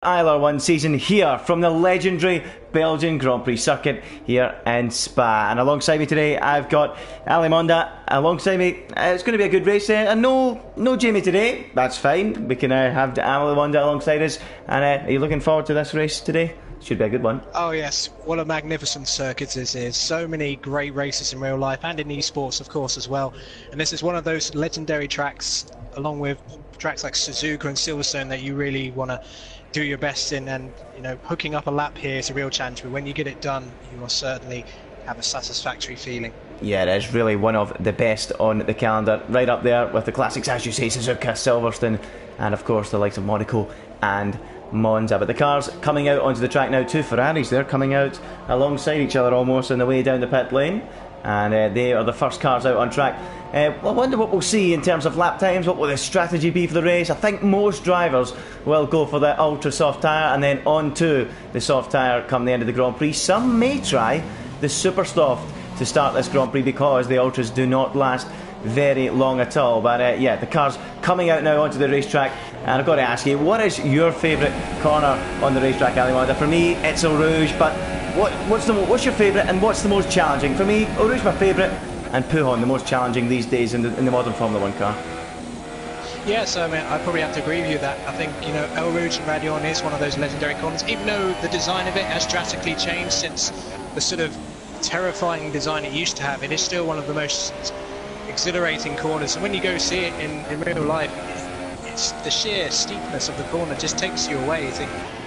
ILR1 season here from the legendary Belgian Grand Prix circuit here in Spa. And alongside me today I've got Ali Monda alongside me. It's going to be a good race and no Jamie today. That's fine. We can have Ali Monda alongside us. And are you looking forward to this race today? Should be a good one. Oh yes, what a magnificent circuit this is. So many great races in real life and in eSports of course as well. And this is one of those legendary tracks, along with tracks like Suzuka and Silverstone, that you really want to do your best in, and you know, hooking up a lap here is a real challenge, but when you get it done you will certainly have a satisfactory feeling. Yeah, it is really one of the best on the calendar, right up there with the classics, as you say, Suzuka, Silverstone, and of course the likes of Monaco and Monza. But the cars coming out onto the track now, two Ferraris there coming out alongside each other almost on the way down the pit lane, and they are the first cars out on track. I wonder what we'll see in terms of lap times. What will the strategy be for the race? I think most drivers will go for the ultra soft tyre and then on to the soft tyre come the end of the Grand Prix. Some may try the super soft to start this Grand Prix because the ultras do not last very long at all. But yeah, the cars coming out now onto the racetrack, and I've got to ask you, what is your favourite corner on the racetrack, Ali Monda? For me it's Eau Rouge, but what's your favourite and what's the most challenging? For me, Eau Rouge my favourite, and Pujon the most challenging these days in the modern Formula 1 car. Yes, I mean, I probably have to agree with you that I think, you know, Eau Rouge and Radion is one of those legendary corners, even though the design of it has drastically changed since the sort of terrifying design it used to have. It is still one of the most exhilarating corners, and when you go see it in real life, it's the sheer steepness of the corner just takes you away.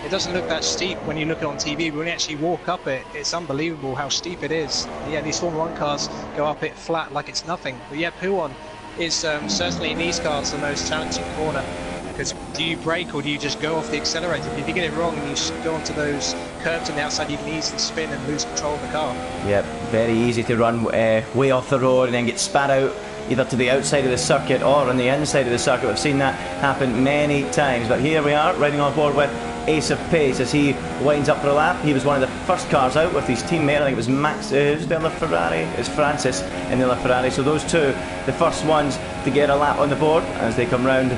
It doesn't look that steep when you look at it on TV, but when you actually walk up it, it's unbelievable how steep it is. Yeah, these Formula 1 cars go up it flat like it's nothing. But yeah, Pujon is certainly in these cars the most challenging corner, because do you brake or do you just go off the accelerator? If you get it wrong and you go onto those curbs on the outside, you can easily spin and lose control of the car. Yep, very easy to run way off the road and then get spat out either to the outside of the circuit or on the inside of the circuit. We've seen that happen many times, but here we are riding on board with Ace of Pace as he winds up for a lap. He was one of the first cars out with his teammate. I think it was Max, who's the other Ferrari? It's Francis in the other Ferrari. So those two, the first ones to get a lap on the board as they come round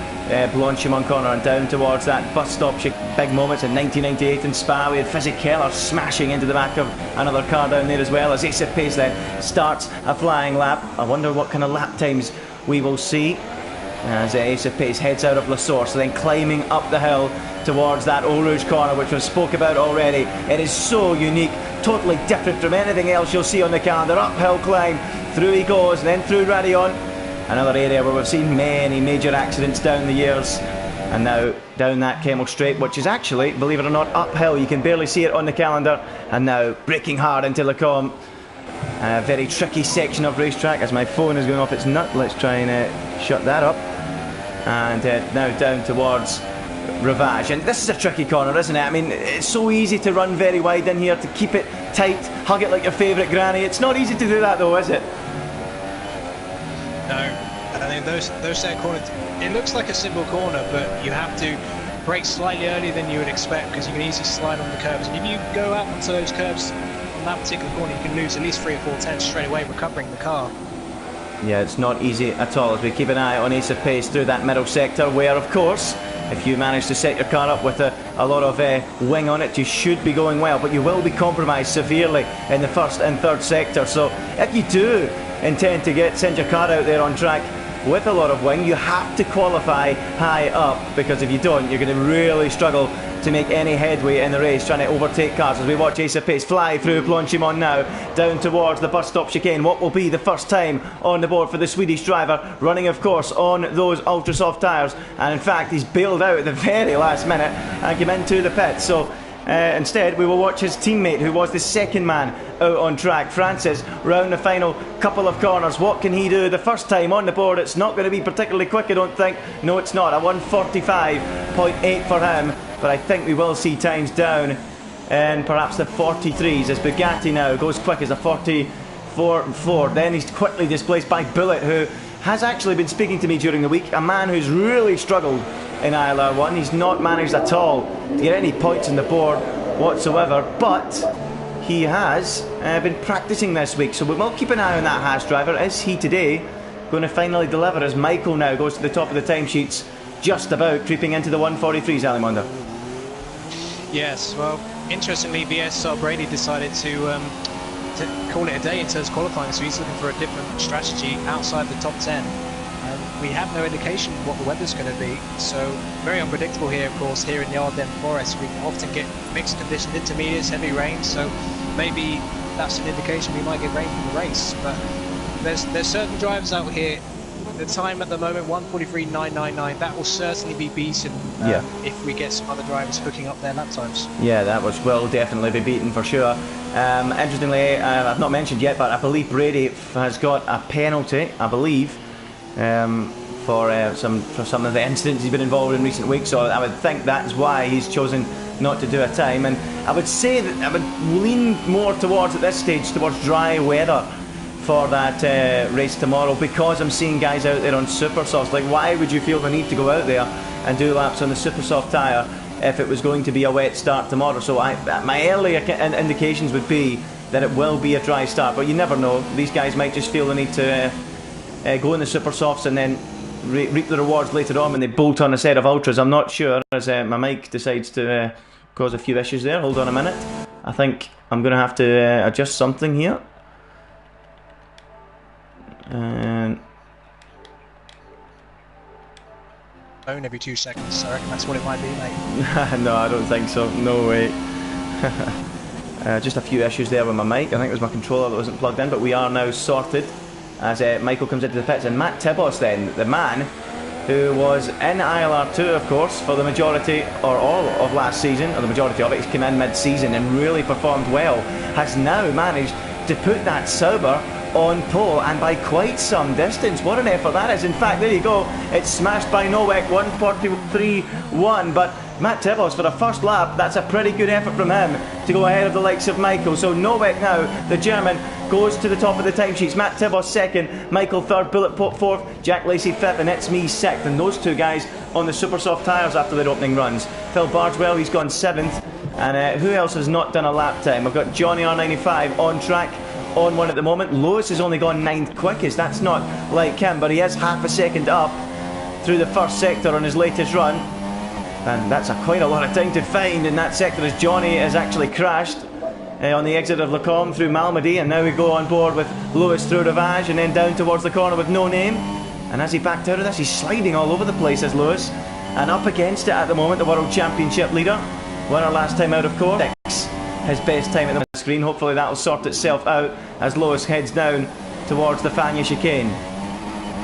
Blanchimont corner and down towards that bus stop. Big moments in 1998 in Spa. We had Fizzy Keller smashing into the back of another car down there as well, as Ace of Pace then starts a flying lap. I wonder what kind of lap times we will see as Ace of Pace heads out of La Source, then climbing up the hill towards that Eau Rouge corner, which we spoke about already. It is so unique, totally different from anything else you'll see on the calendar. Uphill climb, through he goes, and then through Radion, another area where we've seen many major accidents down the years. And now down that Kemmel Straight, which is actually, believe it or not, uphill. You can barely see it on the calendar. And now braking hard into Le Combe. A very tricky section of racetrack as my phone is going off its nut. Let's try and shut that up. And now down towards Ravage, and this is a tricky corner, isn't it? I mean, it's so easy to run very wide in here, to keep it tight, hug it like your favourite granny. It's not easy to do that though, is it? No, I mean, those set corners, it looks like a simple corner, but you have to brake slightly earlier than you would expect, because you can easily slide on the curbs, and if you go out onto those curbs on that particular corner, you can lose at least 3 or 4 tenths straight away recovering the car. Yeah, it's not easy at all as we keep an eye on Ace of Pace through that middle sector, where of course if you manage to set your car up with a lot of wing on it, you should be going well, but you will be compromised severely in the first and third sector. So if you do intend to send your car out there on track with a lot of wing, you have to qualify high up, because if you don't, you're going to really struggle to make any headway in the race trying to overtake cars. As we watch Ace of Pace fly through Blanchimont now down towards the bus stop chicane, what will be the first time on the board for the Swedish driver, running of course on those ultra soft tyres, and in fact he's bailed out at the very last minute and came into the pit. So instead we will watch his teammate, who was the second man out on track, Francis, round the final couple of corners. What can he do the first time on the board? It's not going to be particularly quick, I don't think. No, it's not. A 1:45.8 for him, but I think we will see times down in perhaps the 43s as Bugatti now goes quick as a 44.4. Then he's quickly displaced by Bullet, who has actually been speaking to me during the week, a man who's really struggled in ILR1. He's not managed at all to get any points on the board whatsoever, but he has been practicing this week, so we will keep an eye on that Haas driver. Is he today going to finally deliver, as Michael now goes to the top of the timesheets, just about creeping into the 143s, Ali Monda? Yes, well, interestingly, VS Brady decided to call it a day in terms of qualifying, so he's looking for a different strategy outside the top 10. We have no indication what the weather's going to be, so very unpredictable here, of course, here in the Ardennes Forest. We often get mixed conditions, intermediates, heavy rain, so maybe that's an indication we might get rain from the race. But there's certain drivers out here. The time at the moment, 1:43.999, that will certainly be beaten if we get some other drivers hooking up their lap times. Yeah, that will definitely be beaten for sure. Interestingly, I've not mentioned yet, but I believe Brady has got a penalty, I believe, for some of the incidents he's been involved in recent weeks. So I would think that's why he's chosen not to do a time. And I would say that I would lean more towards, at this stage, towards dry weather for that race tomorrow, because I'm seeing guys out there on super softs. Like, why would you feel the need to go out there and do laps on the super soft tyre if it was going to be a wet start tomorrow? So my early indications would be that it will be a dry start, but you never know. These guys might just feel the need to go in the super softs and then reap the rewards later on when they bolt on a set of ultras. I'm not sure, as my mic decides to cause a few issues there. Hold on a minute. I think I'm going to have to adjust something here. Phone every 2 seconds, so I reckon that's what it might be, mate. No, I don't think so. No way. Just a few issues there with my mic. I think it was my controller that wasn't plugged in, but we are now sorted as Michael comes into the pits. And Matt Tibos, then, the man who was in ILR2, of course, for the majority or all of last season, or the majority of it. He's come in mid-season and really performed well. Has now managed to put that Sauber on pole, and by quite some distance. What an effort that is. In fact, there you go, it's smashed by Nowek, 1:43.1, but Matt Tibos for the first lap, that's a pretty good effort from him to go ahead of the likes of Michael. So Nowek now, the German, goes to the top of the timesheets. Matt Tibos second, Michael third, Bullet Pop fourth, Jack Lacey fifth, and it's me sixth. And those two guys on the super soft tyres after their opening runs. Phil Bardwell, he's gone seventh, and who else has not done a lap time? We've got Johnny R95 on track, on one at the moment. Lewis has only gone 9th quickest. That's not like him, but he is half a second up through the first sector on his latest run, and that's quite a lot of time to find in that sector, as Johnny has actually crashed on the exit of Lacombe through Malmedy, and now we go on board with Lewis through Rivage and then down towards the corner with No Name. And as he backed out of this, he's sliding all over the place as Lewis, and up against it at the moment, the World Championship leader, winner last time out, of course. His best time at the screen. Hopefully that'll sort itself out as Lewis heads down towards the Fagnes chicane.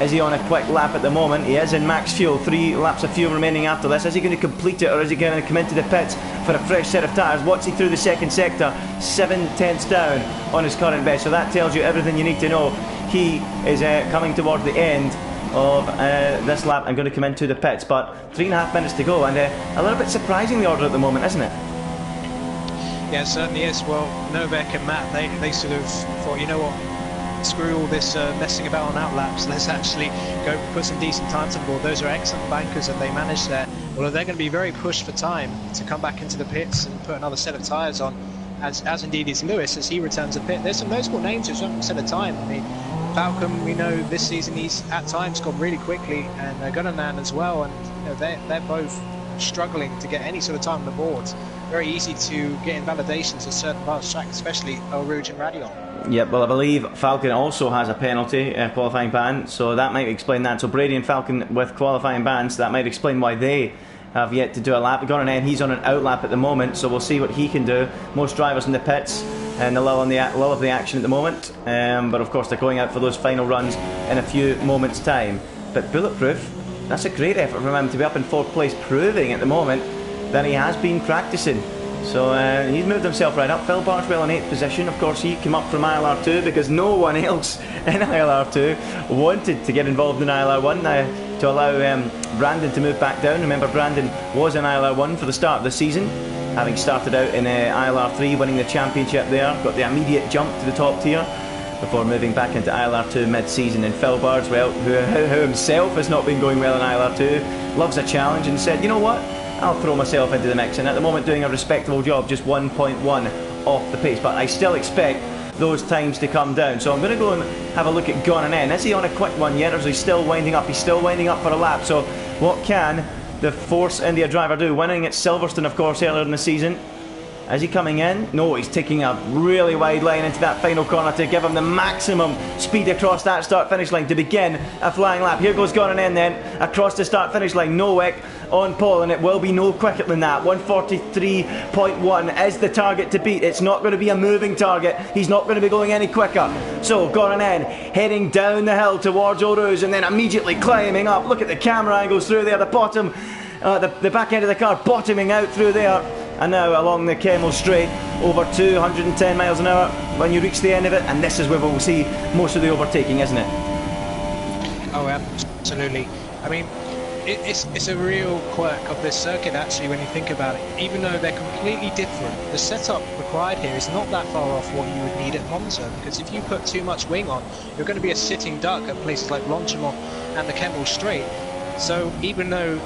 Is he on a quick lap at the moment? He is in max fuel. 3 laps of fuel remaining after this. Is he going to complete it, or is he going to come into the pits for a fresh set of tyres? What's he through the second sector? 7/10 down on his current best. So that tells you everything you need to know. He is coming towards the end of this lap and going to come into the pits. But 3.5 minutes to go, and a little bit surprising, the order at the moment, isn't it? Yeah, it certainly is. Well, Novak and Matt, they sort of thought, you know what, screw all this messing about on outlaps, let's actually go put some decent times on board. Those are excellent bankers that they managed there. Well, they're going to be very pushed for time to come back into the pits and put another set of tyres on, as indeed is Lewis as he returns to pit. There's some notable names who's not set of time. I mean, Falcon, we know this season he's at times gone really quickly, and Gunnerman as well, and you know, they're both struggling to get any sort of time on the board. Very easy to get invalidations at certain parts of the track, especially Eau Rouge and Radion. Yep, well, I believe Falcon also has a penalty qualifying ban, so that might explain that. So Brady and Falcon with qualifying bans, that might explain why they have yet to do a lap. Gordon, he's on an out lap at the moment, so we'll see what he can do. Most drivers in the pits and the lull of the action at the moment, but of course they're going out for those final runs in a few moments' time. But Bulletproof, that's a great effort from him to be up in 4th place, proving at the moment that he has been practicing. So he's moved himself right up. Phil Barchwell in 8th position. Of course, he came up from ILR2 because no one else in ILR2 wanted to get involved in ILR1 to allow Brandon to move back down. Remember, Brandon was in ILR1 for the start of the season, having started out in ILR3, winning the championship there. Got the immediate jump to the top tier before moving back into ILR2 mid-season. And Phil Bardswell, who himself has not been going well in ILR2, loves a challenge and said, you know what, I'll throw myself into the mix, and at the moment doing a respectable job, just 1.1 off the pace, but I still expect those times to come down. So I'm going to go and have a look at Gunnan. Is he on a quick one yet, or is he still winding up? He's still winding up for a lap. So what can the Force India driver do? Winning at Silverstone, of course, earlier in the season. Is he coming in? No, he's taking a really wide line into that final corner to give him the maximum speed across that start-finish line to begin a flying lap. Here goes Gordon in then, across the start-finish line. Nowak on pole, and it will be no quicker than that. 143.1 is the target to beat. It's not going to be a moving target. He's not going to be going any quicker. So Gordon in, heading down the hill towards Eau Rouge, and then immediately climbing up. Look at the camera angles through there, the bottom, the back end of the car bottoming out through there. And now along the Kemmel Straight, over 210 miles an hour when you reach the end of it, and this is where we'll see most of the overtaking, isn't it? Oh, absolutely. I mean, it's a real quirk of this circuit, actually, when you think about it. Even though they're completely different, the setup required here is not that far off what you would need at Monza, because if you put too much wing on, you're going to be a sitting duck at places like Longchamp and the Kemmel Straight. So even though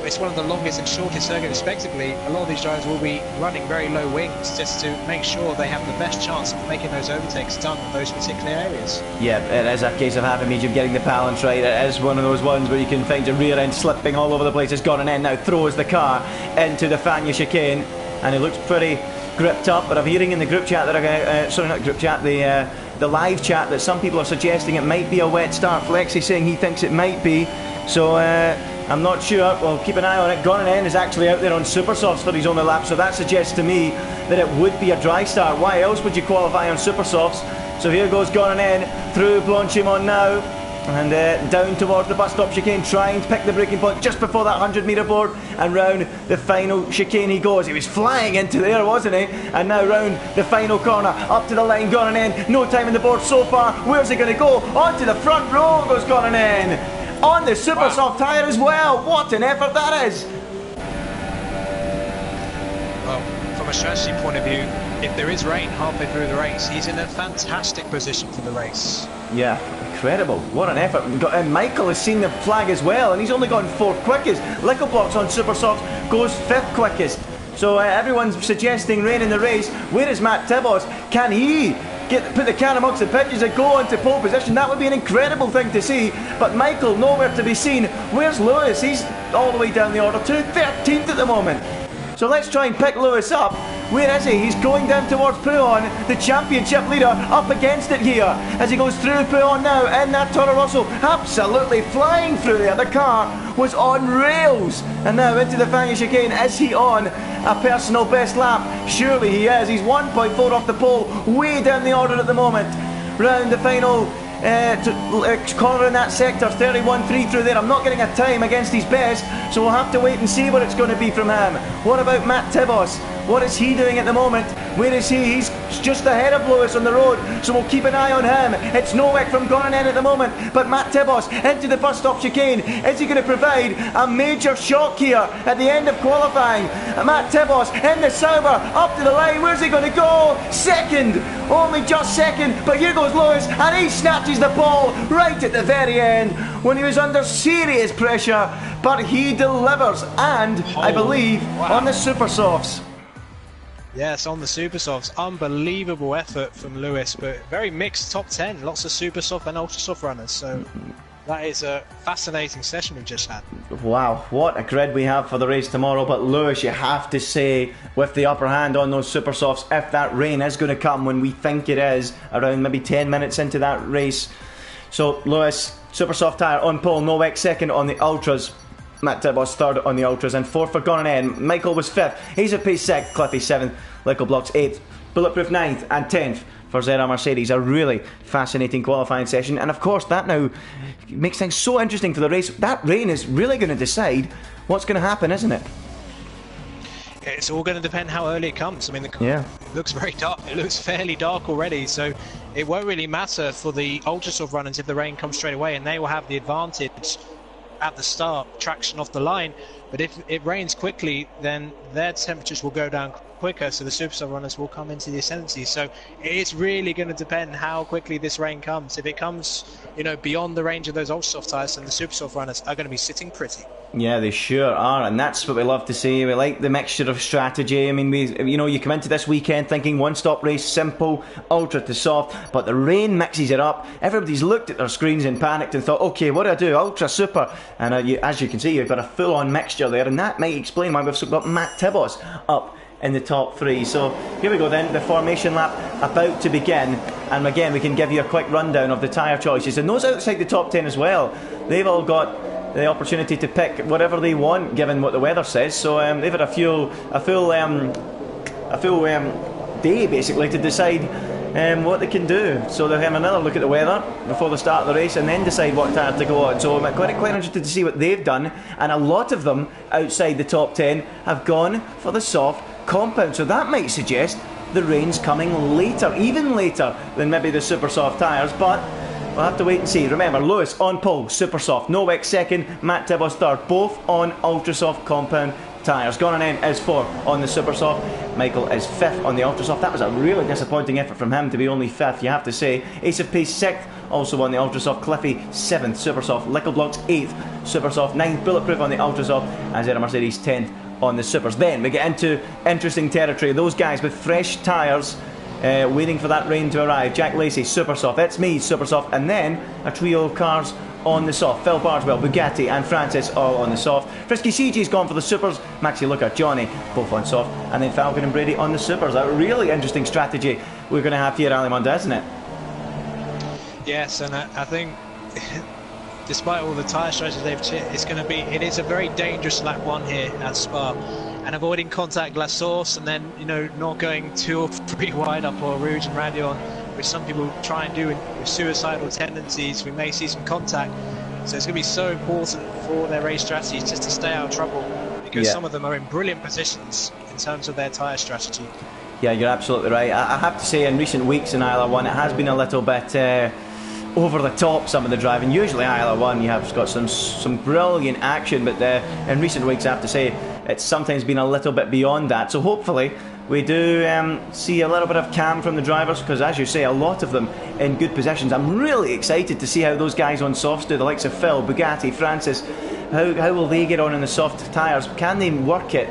it's one of the longest and shortest circuits respectively, a lot of these drivers will be running very low wings just to make sure they have the best chance of making those overtakes done in those particular areas. Yeah, it is a case of having medium, getting the balance right. It is one of those ones where you can find your rear end slipping all over the place. It's gone in now, throws the car into the Fagnes chicane, and it looks pretty gripped up. But I'm hearing in the group chat that sorry, not group chat, the live chat, that some people are suggesting it might be a wet start. Flexi saying he thinks it might be. So I'm not sure. Well, keep an eye on it. Gordon is actually out there on super softs for his only lap, so that suggests to me that it would be a dry start. Why else would you qualify on super softs? So here goes Gordon through Blanchimont now, and down towards the bus stop chicane, trying to pick the braking point just before that 100-metre board, and round the final chicane he goes. He was flying into there, wasn't he? And now round the final corner, up to the line, Gordon no time in the board so far. Where's he going to go? Onto the front row goes Gordon on the super soft tyre as well. What an effort that is. Well, from a strategy point of view, if there is rain halfway through the race, he's in a fantastic position for the race. Yeah, incredible. What an effort. And Michael has seen the flag as well, and he's only gone 4th quickest. Lickleblocks on super softs goes 5th quickest. So everyone's suggesting rain in the race. Where is Matt Tibos? Can he put the car amongst the pitches and go on to pole position? That would be an incredible thing to see. But Michael, nowhere to be seen. Where's Lewis? He's all the way down the order too, 13th at the moment. So let's try and pick Lewis up. Where is he? He's going down towards Pouon, the championship leader, up against it here as he goes through Pouon now in that Toro Rosso, absolutely flying through there. The car was on rails, and now into the Fagnes chicane. Is he on a personal best lap? Surely he is. He's 1.4 off the pole, way down the order at the moment. Round the final corner in that sector, 31.3 through there. I'm not getting a time against his best, so we'll have to wait and see what it's going to be from him. What about Matt Tibos? What is he doing at the moment? Where is he? He's just ahead of Lewis on the road, so we'll keep an eye on him. It's Nowak from Gordon at the moment, but Matt Tibos into the bus stop chicane. Is he going to provide a major shock here at the end of qualifying? Matt Tibos in the Sauber, up to the line. Where's he going to go? Second, only just second, but here goes Lewis, and he snatches the ball right at the very end when he was under serious pressure, but he delivers, and I believe on the super softs. Yes, on the super softs. Unbelievable effort from Lewis, but very mixed top 10. Lots of super soft and ultra soft runners. So that is a fascinating session we've just had. Wow, what a grid we have for the race tomorrow. But Lewis, you have to say, with the upper hand on those super softs, if that rain is going to come when we think it is, around maybe 10 minutes into that race. So Lewis, super soft tyre on pole, Nowak second on the ultras. Matt Tibos third on the ultras, and 4th for Gordon. Michael was 5th. He's at pace 6th. Cliffy 7th. Lickleblocks 8th. Bulletproof 9th and 10th for ZR Mercedes. A really fascinating qualifying session, and of course that now makes things so interesting for the race. That rain is really going to decide what's going to happen, isn't it? It's all going to depend how early it comes. I mean, it looks very dark. It looks fairly dark already, so it won't really matter for the ultra soft runners if the rain comes straight away, and they will have the advantage at the start, traction off the line. But if it rains quickly, then their temperatures will go down quicker, so the super soft runners will come into the ascendancy. So it's really going to depend how quickly this rain comes. If it comes, beyond the range of those ultra soft tyres, then the super soft runners are going to be sitting pretty. Yeah, they sure are, and that's what we love to see. We like the mixture of strategy. I mean, you come into this weekend thinking one-stop race, simple, ultra to soft, but the rain mixes it up. Everybody's looked at their screens and panicked and thought, okay, what do I do? Ultra, super, and as you can see, you've got a full-on mixture there, and that might explain why we've got Matt Tibos up in the top 3. So here we go then, the formation lap about to begin, and again we can give you a quick rundown of the tyre choices, and those outside the top 10 as well, they've all got the opportunity to pick whatever they want given what the weather says. So they've had a full day basically to decide what they can do. So they'll have another look at the weather before the start of the race and then decide what tyre to go on. So I'm quite interested to see what they've done, and a lot of them outside the top 10 have gone for the soft compound, so that might suggest the rain's coming later, even later than maybe the super soft tyres, but we'll have to wait and see. Remember, Lewis on pole, super soft. Nowek second, Matt Tibos third, both on ultra soft compound tyres. Gran is fourth on the super soft. Michael is fifth on the ultra soft. That was a really disappointing effort from him to be only fifth, you have to say. Ace of Peace sixth, also on the ultra soft. Cliffy seventh, super soft. Lickle Blocks eighth, super soft. Ninth, Bulletproof on the ultra soft. And Zeta Mercedes 10th on the supers. Then we get into interesting territory. Those guys with fresh tyres waiting for that rain to arrive. Jack Lacey, super soft. That's me, super soft. And then a trio of cars on the soft. Phil Barswell, Bugatti and Francis all on the soft. Frisky CG's gone for the supers. Maxi Looker, Johnny both on soft. And then Falcon and Brady on the supers. A really interesting strategy we're going to have here at Rally Monday, isn't it? Yes, and I think despite all the tyre strategies they've it is a very dangerous lap 1 here at Spa, and avoiding contact glass source, and then not going 2 or 3 wide up or Rouge and Radion, which some people try and do with suicidal tendencies. We may see some contact, so it's going to be so important for their race strategies just to stay out of trouble, because some of them are in brilliant positions in terms of their tyre strategy. Yeah, you're absolutely right. I have to say, in recent weeks in ILR1 it has been a little bit over the top, some of the driving. Usually ILR1 you have got some brilliant action, but in recent weeks I have to say it's sometimes been a little bit beyond that. So hopefully we do see a little bit of calm from the drivers, because as you say, a lot of them in good positions. I'm really excited to see how those guys on softs do, the likes of Phil, Bugatti, Francis. How will they get on in the soft tyres? Can they work it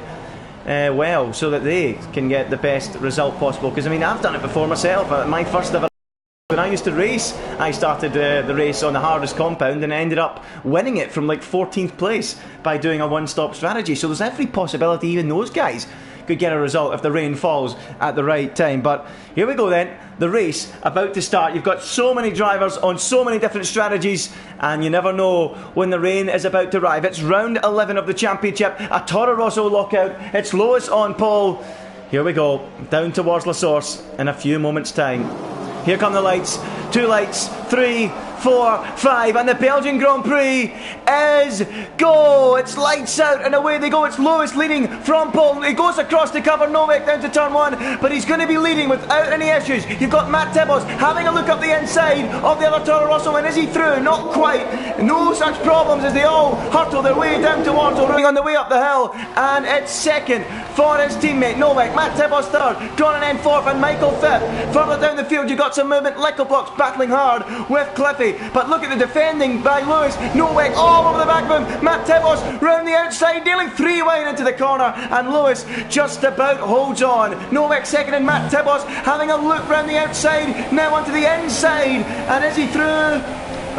well so that they can get the best result possible? Because I mean, I've done it before myself. My first ever, when I used to race, I started the race on the hardest compound and ended up winning it from like 14th place by doing a one-stop strategy. So there's every possibility even those guys could get a result if the rain falls at the right time. But here we go then, the race about to start. You've got so many drivers on so many different strategies, and you never know when the rain is about to arrive. It's round 11 of the championship, a Toro Rosso lockout. It's Lewis on pole. Here we go, down towards La Source in a few moments' time. Here come the lights, 2 lights, 3, 4, 5, and the Belgian Grand Prix is go! It's lights out and away they go. It's Lewis leading from pole. He goes across the cover, Nowek down to turn 1, but he's going to be leading without any issues. You've got Matt Tibos having a look up the inside of the other Toro Rosso, and is he through? Not quite. No such problems as they all hurtle their way down towards running on the way up the hill, and it's second for his teammate Nowek. Matt Tibos third, Gran fourth, and Michael fifth. Further down the field you've got some movement. Lickle Blocks battling hard with Cliffy, but look at the defending by Lewis. Nowek all over the back of him. Matt Tibos round the outside, dealing 3 wide into the corner, and Lewis just about holds on. Nowek second, and Matt Tibos having a look round the outside, now onto the inside, and is he through?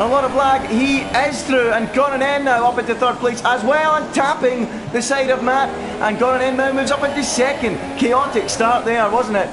A lot of lag. He is through, and Gran now up into third place as well, and tapping the side of Matt, and Gran now moves up into second. Chaotic start there, wasn't it?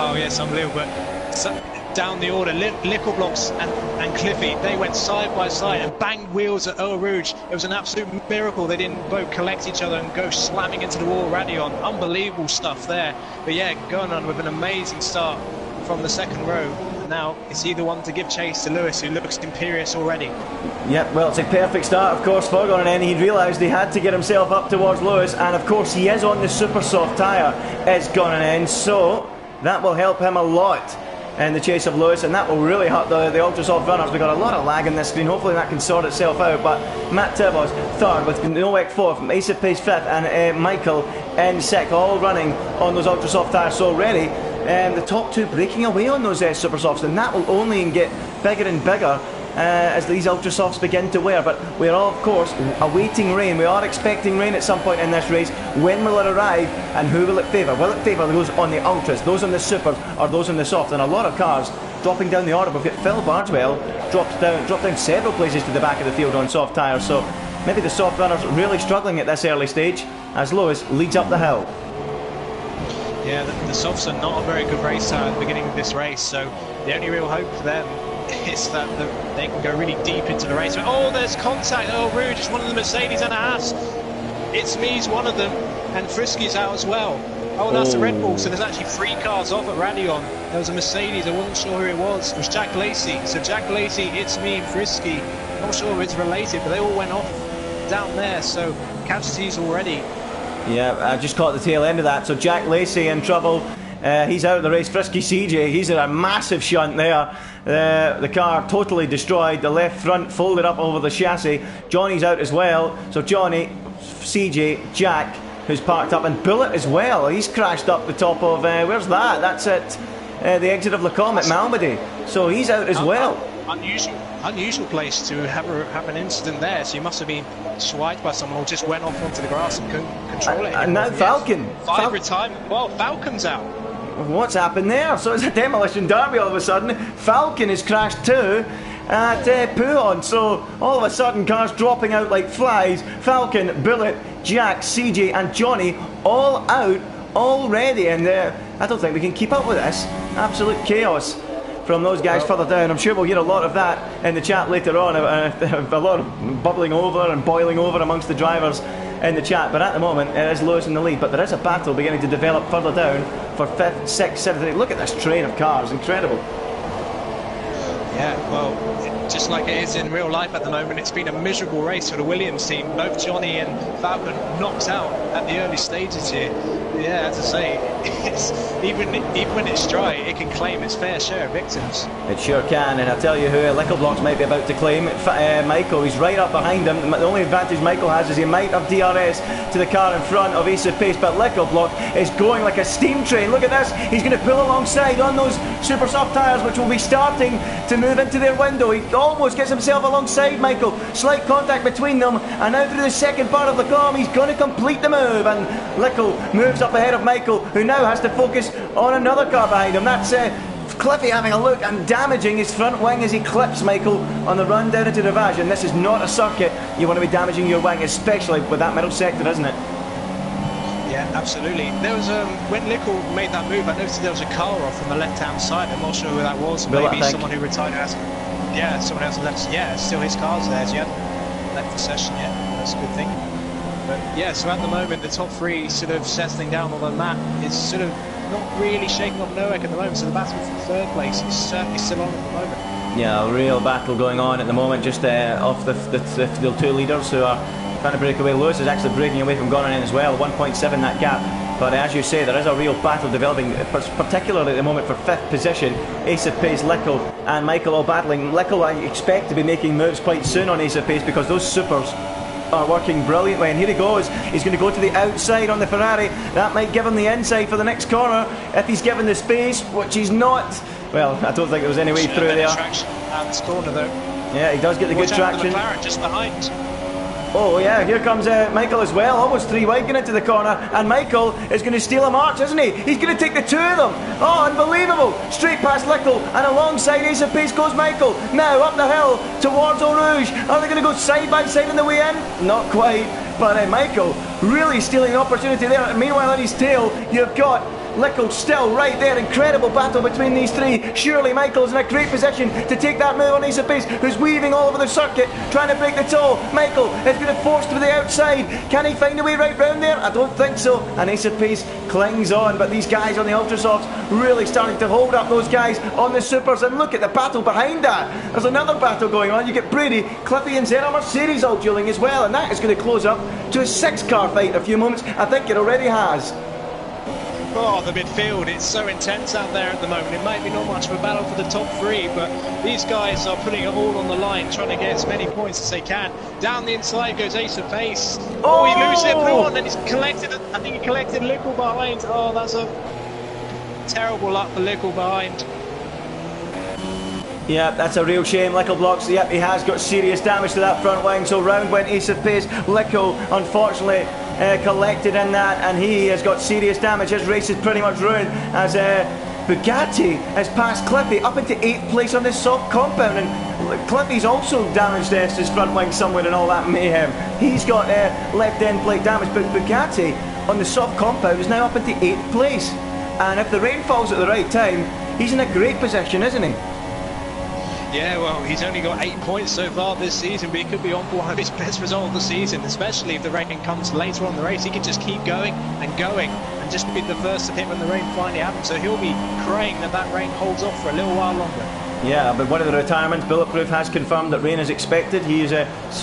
Oh yes, unbelievable. But down the order, Lickle Blocks and Cliffy, they went side by side and banged wheels at Eau Rouge. It was an absolute miracle they didn't both collect each other and go slamming into the wall. Radion, unbelievable stuff there. But yeah, going on with an amazing start from the second row. Now it's either one to give chase to Lewis, who looks imperious already. Yep, well, it's a perfect start, of course, for Gran. He realised he had to get himself up towards Lewis, and of course he is on the super soft tyre, is Gran, so that will help him a lot in the chase of Lewis, and that will really hurt the ultra soft runners. We've got a lot of lag in this screen. Hopefully that can sort itself out. But Matt Tibos third, with Nowek fourth, Ace of Pace fifth, and Michael in sixth, all running on those ultra soft tyres. So already the top 2 breaking away on those super softs, and that will only get bigger and bigger as these ultra softs begin to wear. But we're all, of course, awaiting rain. We are expecting rain at some point in this race. When will it arrive, and who will it favour? Will it favour those on the ultras, those on the supers, or those on the softs? And a lot of cars dropping down the order. We've got Phil Bardwell dropped down several places to the back of the field on soft tyres. So maybe the soft runners really struggling at this early stage as Lewis leads up the hill. Yeah, the softs are not a very good race tire at the beginning of this race, so the only real hope for them is that they can go really deep into the race. Oh, there's contact. Oh, Rouge is one of the Mercedes and a Haas. It's me's one of them, and Frisky's out as well. Oh, that's the Red Bull, so there's actually 3 cars off at Radion. There was a Mercedes, I wasn't sure who it was. It was Jack Lacey. So Jack Lacey, It's Me, and Frisky. Not sure if it's related, but they all went off down there, so casualties already. Yeah, I just caught the tail end of that. So Jack Lacey in trouble. He's out of the race. Frisky CJ, he's in a massive shunt there. The car totally destroyed. The left front folded up over the chassis. Johnny's out as well. So Johnny, CJ, Jack, who's parked up, and Bullet as well. He's crashed up the top of, where's that? That's at the exit of Lacombe at Malmedy. So he's out as well. Unusual place to have an incident there. So you must have been swiped by someone or just went off onto the grass and couldn't control it. And now Falcon. Five retirement. Well, Falcon's out. What's happened there? So it's a demolition derby all of a sudden. Falcon has crashed too at Pouhon. So all of a sudden cars dropping out like flies. Falcon, Bullet, Jack, CJ and Johnny all out already, and I don't think we can keep up with this. Absolute chaos from those guys further down. I'm sure we'll hear a lot of that in the chat later on. A lot of bubbling over and boiling over amongst the drivers in the chat, but at the moment it is Lewis in the lead. But there is a battle beginning to develop further down for 5th, 6th, 7th, 8th. Look at this train of cars, incredible. Yeah, well, just like it is in real life at the moment, it's been a miserable race for the Williams team. Both Johnny and Falcon knocked out at the early stages here. Yeah, as I say, even when it's dry, it can claim its fair share of victims. It sure can, and I'll tell you who Lickelblocks might be about to claim. Michael, he's right up behind him. The only advantage Michael has is he might have DRS to the car in front of Ace of Pace, but Lickelblock is going like a steam train. Look at this, he's going to pull alongside on those super soft tyres, which will be starting to move into their window. He almost gets himself alongside Michael. Slight contact between them, and now through the second part of the column, he's going to complete the move, and Lickel moves up ahead of Michael, who now has to focus on another car behind him. That's Cliffy having a look and damaging his front wing as he clips Michael on the run down into Ravage. And this is not a circuit you want to be damaging your wing, especially with that middle sector, isn't it? Yeah, absolutely. There was when Lickel made that move, I noticed there was a car off on the left-hand side. I'm not sure who that was. Maybe someone who retired. Yeah, someone else left. Yeah, still his car's there. So he hadn't left the session yet. That's a good thing. But yeah, so at the moment, the top 3 sort of settling down on the map is sort of not really shaking off Nowak at the moment. So the battle for 3rd place is certainly still on at the moment. Yeah, a real battle going on at the moment, just off the 2 leaders who are trying to break away. Lewis is actually breaking away from Gonanen as well, 1.7 that gap. But as you say, there is a real battle developing, particularly at the moment for 5th position. Ace of Pace, Lickel and Michael all battling. Lickel, I expect to be making moves quite soon on Ace of Pace because those supers are working brilliantly, and here he goes. He's going to go to the outside on the Ferrari. That might give him the inside for the next corner if he's given the space, which he's not. Well, I don't think there was any way through there. Traction out this corner though. Yeah, he does get the good traction. McLaren just behind. Oh yeah, here comes Michael as well, almost 3 wide going into the corner, and Michael is going to steal a march, isn't he? He's going to take the 2 of them. Oh, unbelievable! Straight past Lickel, and alongside Ace of Pace goes Michael. Now up the hill towards Eau Rouge. Are they going to go side by side on the way in? Not quite, but Michael really stealing the opportunity there. Meanwhile, on his tail, you've got Lickel still right there. Incredible battle between these 3. Surely Michael's in a great position to take that move on Ace of Pace, who's weaving all over the circuit, trying to break the toe. Michael is going to force to the outside. Can he find a way right round there? I don't think so. And Ace of Pace clings on, but these guys on the Ultrasofts really starting to hold up those guys on the supers. And look at the battle behind that. There's another battle going on. You get Brady, Cliffy and Zena Mercedes all dueling as well, and that is going to close up to a 6-car fight in a few moments. I think it already has. Oh, the midfield, it's so intense out there at the moment. It might be not much of a battle for the top 3, but these guys are putting it all on the line, trying to get as many points as they can. Down the inside goes Ace of Pace. Oh, he loses it on, and he's collected, I think he collected Lickel behind. Oh, that's a terrible luck for Lickel behind. Yeah, that's a real shame. Lickle blocks, yep, he has got serious damage to that front wing, so round went Ace of Pace. Lickle, unfortunately, collected in that, and he has got serious damage. His race is pretty much ruined as Bugatti has passed Cliffy up into 8th place on this soft compound, and Cliffy's also damaged his front wing somewhere and all that mayhem. He's got left end plate damage, but Bugatti on the soft compound is now up into 8th place. And if the rain falls at the right time, he's in a great position, isn't he? Yeah, well, he's only got 8 points so far this season, but he could be on for one of his best results of the season, especially if the rain comes later on in the race. He can just keep going and just be the first to hit when the rain finally happens. So he'll be praying that that rain holds off for a little while longer. Yeah, but one of the retirements, Bulletproof has confirmed that rain is expected. He's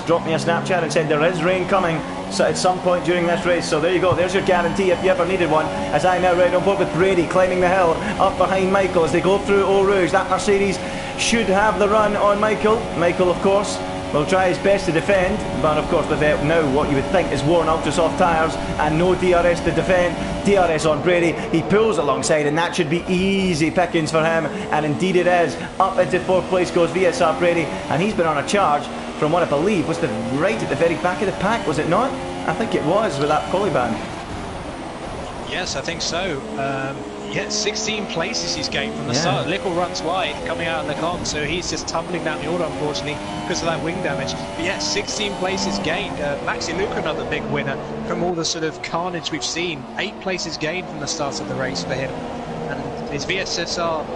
dropped me a Snapchat and said there is rain coming at some point during this race. So there you go, there's your guarantee if you ever needed one. As I now ride on board with Brady climbing the hill up behind Michael as they go through Eau Rouge. That Mercedes should have the run on Michael. Michael, of course, will try his best to defend, but of course with now what you would think is worn ultra soft tyres and no DRS to defend. DRS on Brady, he pulls alongside, and that should be easy pickings for him, and indeed it is. Up into 4th place goes VSR Brady, and he's been on a charge from what I believe was right at the very back of the pack, was it not? I think it was, with that poly band. Yes, I think so. Yeah, 16 places he's gained from the start. Lickle runs wide coming out of the con, so he's just tumbling down the order, unfortunately, because of that wing damage. But yeah, 16 places gained. Maxi Luca, another big winner from all the sort of carnage we've seen. 8 places gained from the start of the race for him. And his VSSR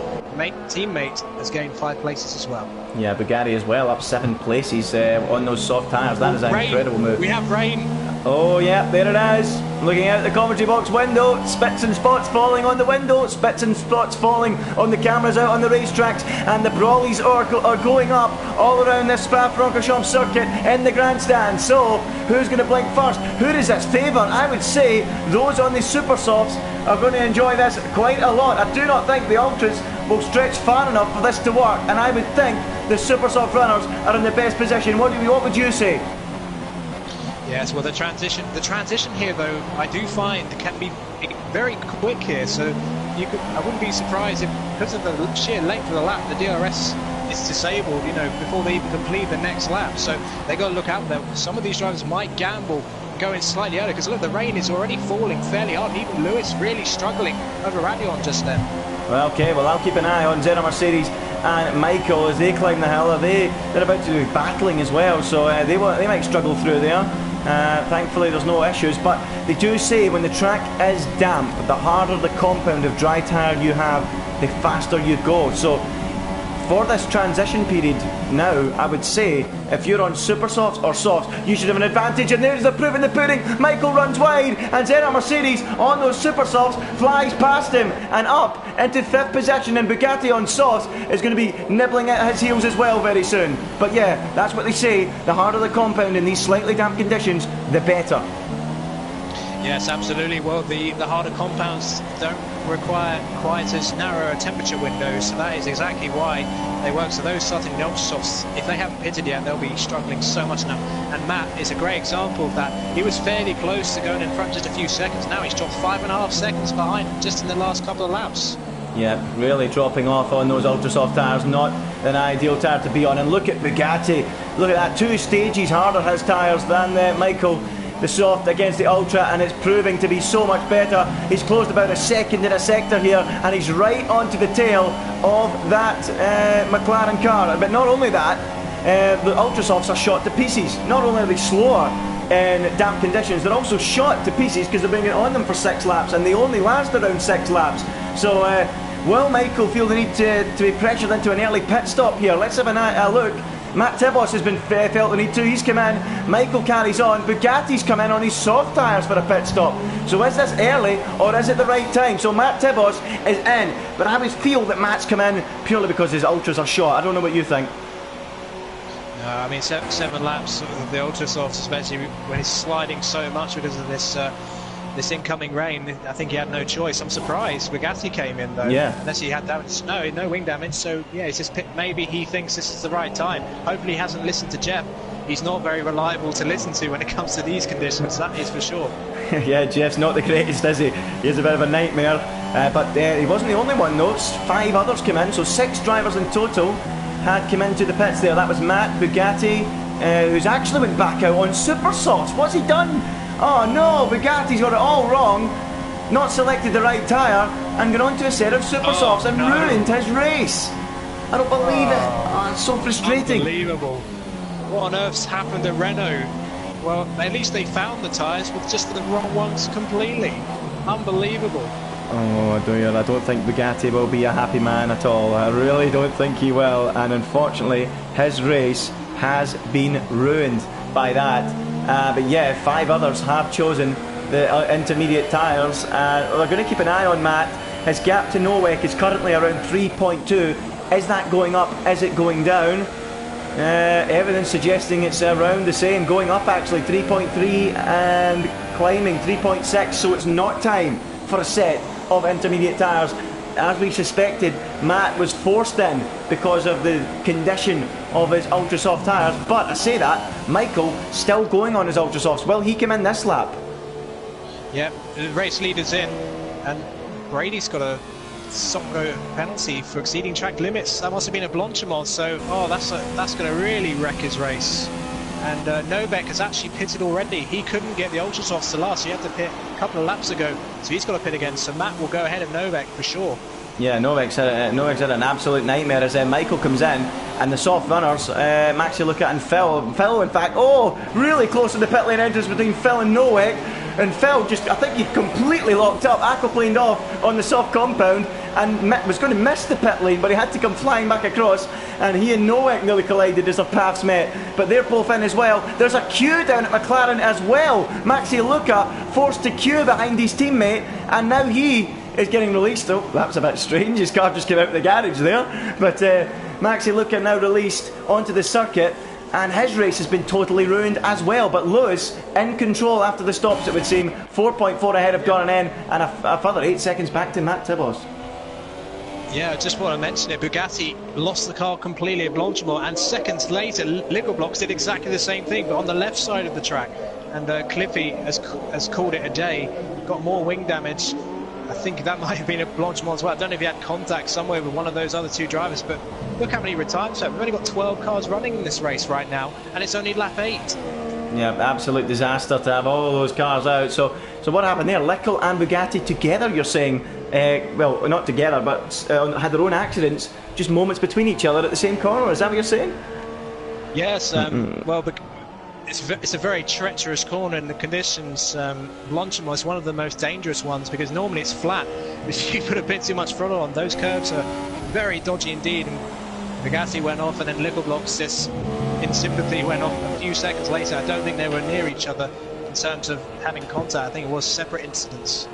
teammate has gained 5 places as well. Yeah, Bugatti as well, up 7 places on those soft tyres. That is an incredible move. We have rain. Oh yeah, there it is. Looking out the commentary box window, spits and spots falling on the window, spits and spots falling on the cameras out on the racetracks, and the brawlies are going up all around this Spa-Francorchamps circuit in the grandstand. So, who's going to blink first? Who does this favour? I would say those on the super softs are going to enjoy this quite a lot. I do not think the ultras will stretch far enough for this to work, and I would think the super soft runners are in the best position. What would you say? Yes, well, the transition here, though, I do find can be very quick here. So I wouldn't be surprised if, because of the sheer length of the lap, the DRS is disabled, you know, before they even complete the next lap. So they got to look out there. Some of these drivers might gamble going slightly earlier, because look, the rain is already falling fairly hard. And even Lewis really struggling over Radion just then. Well, okay, well, I'll keep an eye on Zera Mercedes and Michael as they climb the hill. They're about to be battling as well, so they might struggle through there. Thankfully there's no issues, but they do say when the track is damp, the harder the compound of dry tyre you have, the faster you go. So for this transition period now, I would say if you're on super softs or softs, you should have an advantage, and there's the proof in the pudding. Michael runs wide, and Zera Mercedes on those super softs flies past him and up into 5th position, and Bugatti on softs is going to be nibbling at his heels as well very soon. But yeah, that's what they say, the harder the compound in these slightly damp conditions, the better. Yes, absolutely. Well, the harder compounds don't require quite as narrow a temperature window, so that is exactly why they work. So those starting in ultra softs, if they haven't pitted yet, they'll be struggling so much now. And Matt is a great example of that. He was fairly close to going in front just a few seconds. Now he's dropped 5.5 seconds behind just in the last couple of laps. Yeah, really dropping off on those ultra soft tyres, not an ideal tyre to be on. And look at Bugatti, look at that, 2 stages harder his tyres than Michael. The soft against the ultra, and it's proving to be so much better. He's closed about a second in a sector here, and he's right onto the tail of that McLaren car. But not only that, the ultra softs are shot to pieces. Not only are they slower in damp conditions, they're also shot to pieces because they're bringing it on them for 6 laps, and they only last around 6 laps. So will Michael feel the need to be pressured into an early pit stop here? Let's have a look. Matt Tibos has been felt the need to. He's come in. Michael carries on. Bugatti's come in on his soft tyres for a pit stop. So is this early or is it the right time? So Matt Tibos is in, but I would feel that Matt's come in purely because his ultras are short. I don't know what you think. I mean, 7 laps of the ultra softs, especially when it's sliding so much because of this this incoming rain. I think he had no choice. I'm surprised Bugatti came in though. Yeah. Unless he had damage. No wing damage. So yeah, it's just maybe he thinks this is the right time. Hopefully he hasn't listened to Jeff. He's not very reliable to listen to when it comes to these conditions. That is for sure. Yeah, Jeff's not the greatest, is he? He's a bit of a nightmare. But he wasn't the only one though. 5 others came in, so 6 drivers in total. had come into the pits there. That was Matt Bugatti, who's actually went back out on super softs. What's he done? Oh no, Bugatti's got it all wrong. Not selected the right tyre and gone on to a set of super softs and ruined his race. I don't believe it. Oh, it's so frustrating. Unbelievable. What on earth's happened at Renault? Well, at least they found the tyres with just the wrong ones completely. Unbelievable. Oh, I don't think Bugatti will be a happy man at all. I really don't think he will. And unfortunately, his race has been ruined by that. But yeah, 5 others have chosen the intermediate tyres. We're going to keep an eye on Matt. His gap to Nowek is currently around 3.2. Is that going up? Is it going down? Evidence suggesting it's around the same, going up actually 3.3 and climbing 3.6, so it's not time for a set of intermediate tyres. As we suspected, Matt was forced in because of the condition of his ultra soft tyres, but I say that, Michael still going on his ultra softs. Will he come in this lap? Yep, the race leader's in, and Brady's got a Songo penalty for exceeding track limits. That must have been a Blanchimont, so that's going to really wreck his race. And Novak has actually pitted already. He couldn't get the ultra softs to last. He had to pit a couple of laps ago, so he's got to pit again. So Matt will go ahead of Novak for sure. Yeah, Novak's had an absolute nightmare as Michael comes in, and the soft runners, Maxi Luca and Phil, in fact, really close to the pit lane entrance between Phil and Novak. And Phil I think he completely locked up, aquaplaned off on the soft compound, and was going to miss the pit lane, but he had to come flying back across, and he and Nowak nearly collided as their paths met. But they're both in as well. There's a queue down at McLaren as well. Maxi Luca forced to queue behind his teammate, and now he is getting released. Oh, that was a bit strange. His car just came out of the garage there. But Maxi Luca now released onto the circuit, and his race has been totally ruined as well. But Lewis in control after the stops, it would seem. 4.4 ahead of Gran, and a further 8 seconds back to Matt Tibos. Yeah, I just want to mention it. Bugatti lost the car completely at Blanchimont, and seconds later, Liquid Blocks did exactly the same thing, but on the left side of the track. And Cliffy has called it a day. Got more wing damage. I think that might have been at Blanchimont as well. I don't know if he had contact somewhere with one of those other 2 drivers, but look how many retirements we have. We've only got 12 cars running in this race right now, and it's only lap 8. Yeah, absolute disaster to have all those cars out. So what happened there? Lickle and Bugatti together, you're saying? Well, not together, but had their own accidents just moments between each other at the same corner. Is that what you're saying? Yes. Well, it's a very treacherous corner, and the conditions, Blanchimont is one of the most dangerous ones because normally it's flat. If you put a bit too much throttle on, those curves are very dodgy indeed. And Bugatti went off, and then Liquid Blocks just in sympathy went off a few seconds later. I don't think they were near each other in terms of having contact. I think it was separate incidents.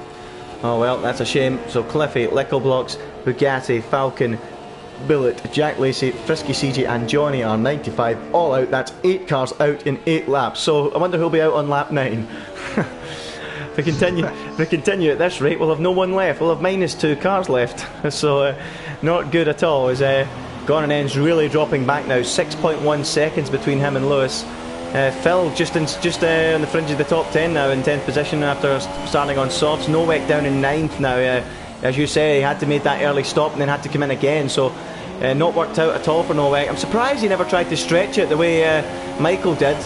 Oh well, that's a shame. So Cliffy, Lickle Blocks, Bugatti, Falcon, Bullet, Jack Lacey, Frisky CG and Johnny are 95 all out. That's 8 cars out in 8 laps. So I wonder who'll be out on lap 9. If we continue at this rate, we'll have no one left. We'll have -2 cars left. So not good at all. As Gornanen's really dropping back now. 6.1 seconds between him and Lewis. Phil just on the fringe of the top 10 now, in 10th position after starting on softs. Nowak down in 9th now. As you say, he had to make that early stop and then had to come in again, so not worked out at all for Nowak. I'm surprised he never tried to stretch it the way Michael did,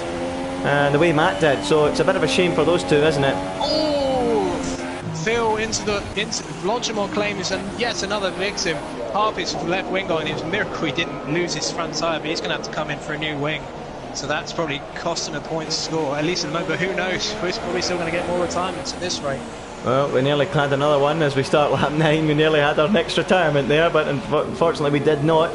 the way Matt did, so it's a bit of a shame for those two, isn't it? Oh! Phil into the Blanchimont claims, and yes, another victim. Half his left wing on. It was a miracle he didn't lose his front tyre, but he's going to have to come in for a new wing. So that's probably cost him a point score, at least at the moment, but who knows? We're probably still going to get more retirements at this rate. Well, we nearly had another one as we start lap 9. We nearly had our next retirement there, but unfortunately we did not.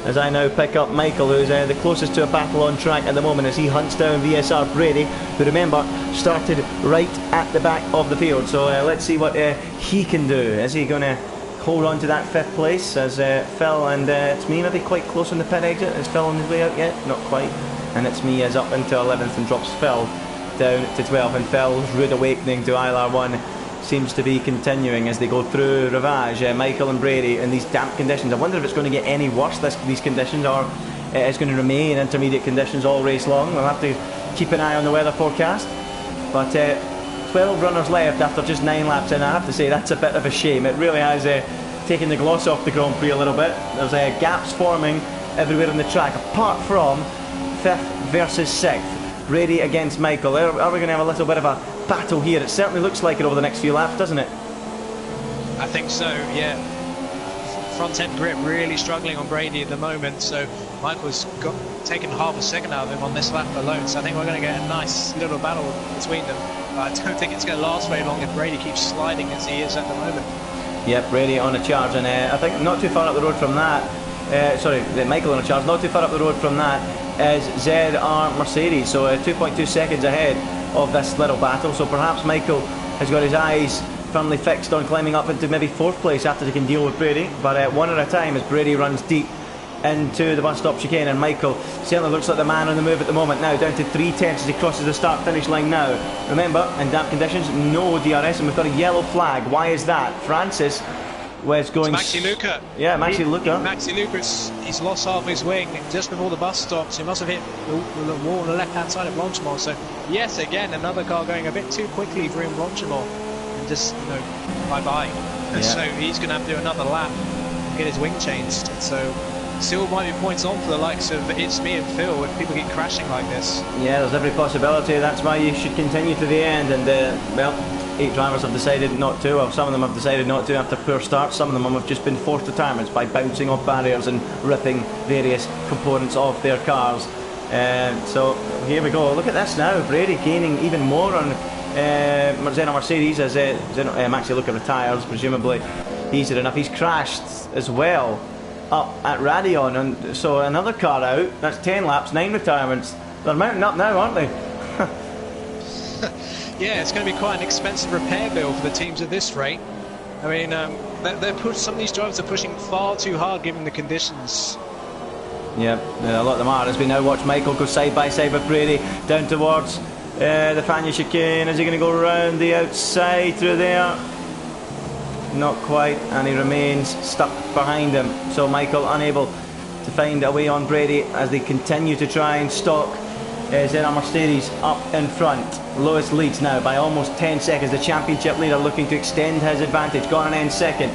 As I now pick up Michael, who's the closest to a battle on track at the moment, as he hunts down VSR Brady, who, remember, started right at the back of the field. So let's see what he can do. Is he going to hold on to that 5th place as Phil and it's me maybe quite close on the pit exit? Is Phil on his way out yet? Not quite. And it's me is up into 11th and drops Phil down to 12th, and Phil's rude awakening to ILR1 seems to be continuing as they go through Ravage. Michael and Brady in these damp conditions. I wonder if it's going to get any worse, these conditions, or it's going to remain intermediate conditions all race long. We'll have to keep an eye on the weather forecast. But 12 runners left after just 9 laps in. I have to say that's a bit of a shame. It really has taken the gloss off the Grand Prix a little bit. There's gaps forming everywhere on the track, apart from 5th versus 6th. Brady against Michael. Are we going to have a little bit of a battle here? It certainly looks like it over the next few laps, doesn't it? I think so, yeah. Front end grip really struggling on Brady at the moment, so Michael's taken half a second out of him on this lap alone, so I think we're going to get a nice little battle between them. I don't think it's going to last very long if Brady keeps sliding as he is at the moment. Yep, Brady on a charge, and I think not too far up the road from that, Michael on a charge, not too far up the road from that is ZR Mercedes, so 2.2 seconds ahead of this little battle, so perhaps Michael has got his eyes firmly fixed on climbing up into maybe 4th place after he can deal with Brady, but one at a time as Brady runs deep into the bus stop chicane, and Michael certainly looks like the man on the move at the moment now, down to 3/10 as he crosses the start finish line now. Remember, in damp conditions, no DRS, and we've got a yellow flag. Why is that? Francis was going... It's Maxi Luca. Yeah, Maxi Luca. Maxi Luca, he's lost half his wing just before the bus stops. He must have hit the wall on the left-hand side of Blanchimont, so yes, again, another car going a bit too quickly for him, Blanchimont, and just, you know, bye-bye. And so he's going to have to do another lap and get his wing changed, so... Still might be points on for the likes of It's Me and Phil if people get crashing like this. Yeah, there's every possibility. That's why you should continue to the end. And well, 8 drivers have decided not to. Well, some of them have decided not to after poor starts. Some of them have just been forced retirements by bouncing off barriers and ripping various components off their cars. So here we go. Look at this now. Brady gaining even more on Zeno Mercedes as Maxi Luca retires, presumably. Easy enough. He's crashed as well up at Radion, and so another car out. That's 10 laps, 9 retirements. They're mounting up now, aren't they? Yeah, it's going to be quite an expensive repair bill for the teams at this rate. I mean, some of these drivers are pushing far too hard given the conditions. Yeah, a lot of them are. As we now watch Michael go side by side with Brady down towards the Fania chicane. Is he going to go around the outside through there? Not quite, and he remains stuck behind him. So Michael unable to find a way on Brady as they continue to try and stalk ZR Mercedes up in front. Lewis leads now by almost 10 seconds. The championship leader looking to extend his advantage. Gone in second.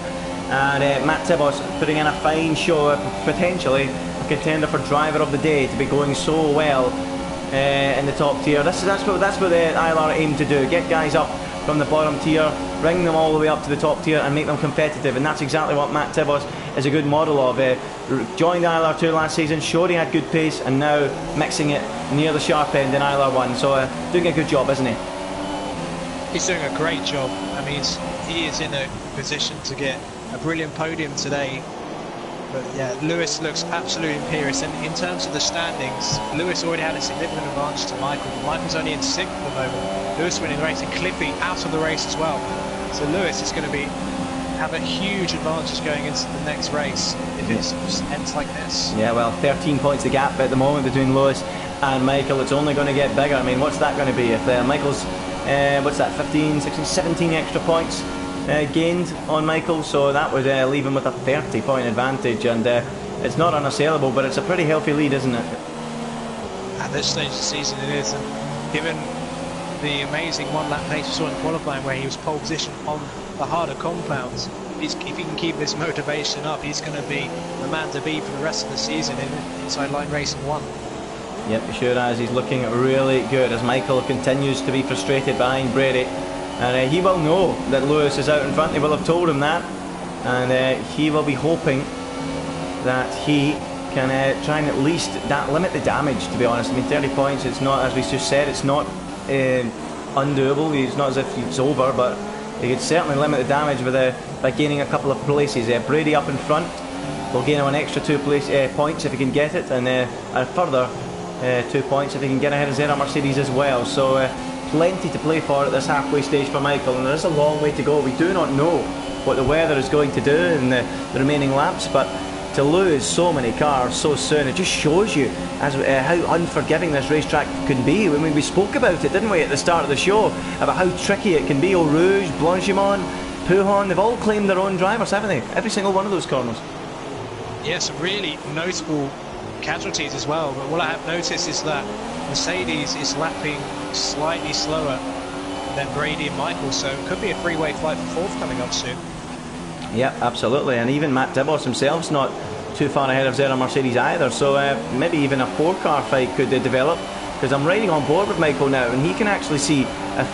And Matt Tibos putting in a fine show, potentially a contender for driver of the day, to be going so well in the top tier. That's what the ILR aim to do. Get guys up from the bottom tier, bring them all the way up to the top tier and make them competitive, and that's exactly what Matt Tibos is a good model of. Joined ILR2 last season, showed he had good pace, and now mixing it near the sharp end in ILR1, so doing a good job, isn't he? He's doing a great job. I mean, he is in a position to get a brilliant podium today. But yeah, Lewis looks absolutely imperious, and in terms of the standings, Lewis already had a significant advantage to Michael. Michael's only in 6th at the moment. Lewis winning the race, and Cliffy out of the race as well. So Lewis is going to have a huge advantage going into the next race if it ends like this. Yeah, well, 13 points the gap at the moment between Lewis and Michael. It's only going to get bigger. I mean, what's that going to be if Michael's what's that, 15, 16, 17 extra points gained on Michael, so that would leave him with a 30-point advantage, and it's not unassailable, but it's a pretty healthy lead, isn't it? At this stage of the season it is, and given the amazing one-lap pace we saw in qualifying where he was pole position on the harder compounds, if he can keep this motivation up, he's going to be the man to beat for the rest of the season in Inside Line Racing 1. Yep, sure as. He's looking really good as Michael continues to be frustrated behind Brady. And he will know that Lewis is out in front. They will have told him that, and he will be hoping that he can try and at least limit the damage, to be honest. I mean, 30 points, it's not, as we just said, it's not undoable. It's not as if it's over, but he could certainly limit the damage with by gaining a couple of places. Brady up in front will gain him an extra 2 points if he can get it, and a further 2 points if he can get ahead of ZR Mercedes as well. So plenty to play for at this halfway stage for Michael, and there is a long way to go. We do not know what the weather is going to do in the remaining laps, but to lose so many cars so soon, it just shows you how unforgiving this racetrack can be. I mean, we spoke about it, didn't we, at the start of the show, about how tricky it can be. Eau Rouge, Blanchimont, Pouhon, they've all claimed their own drivers, haven't they? Every single one of those corners. Yeah, some really notable casualties as well, but what I have noticed is that Mercedes is lapping slightly slower than Brady and Michael, so it could be a three-way fight for 4th coming up soon. Yeah, absolutely, and even Matt Tibos himself's not not too far ahead of Zera Mercedes either, so maybe even a 4-car fight could develop, because I'm riding on board with Michael now, and he can actually see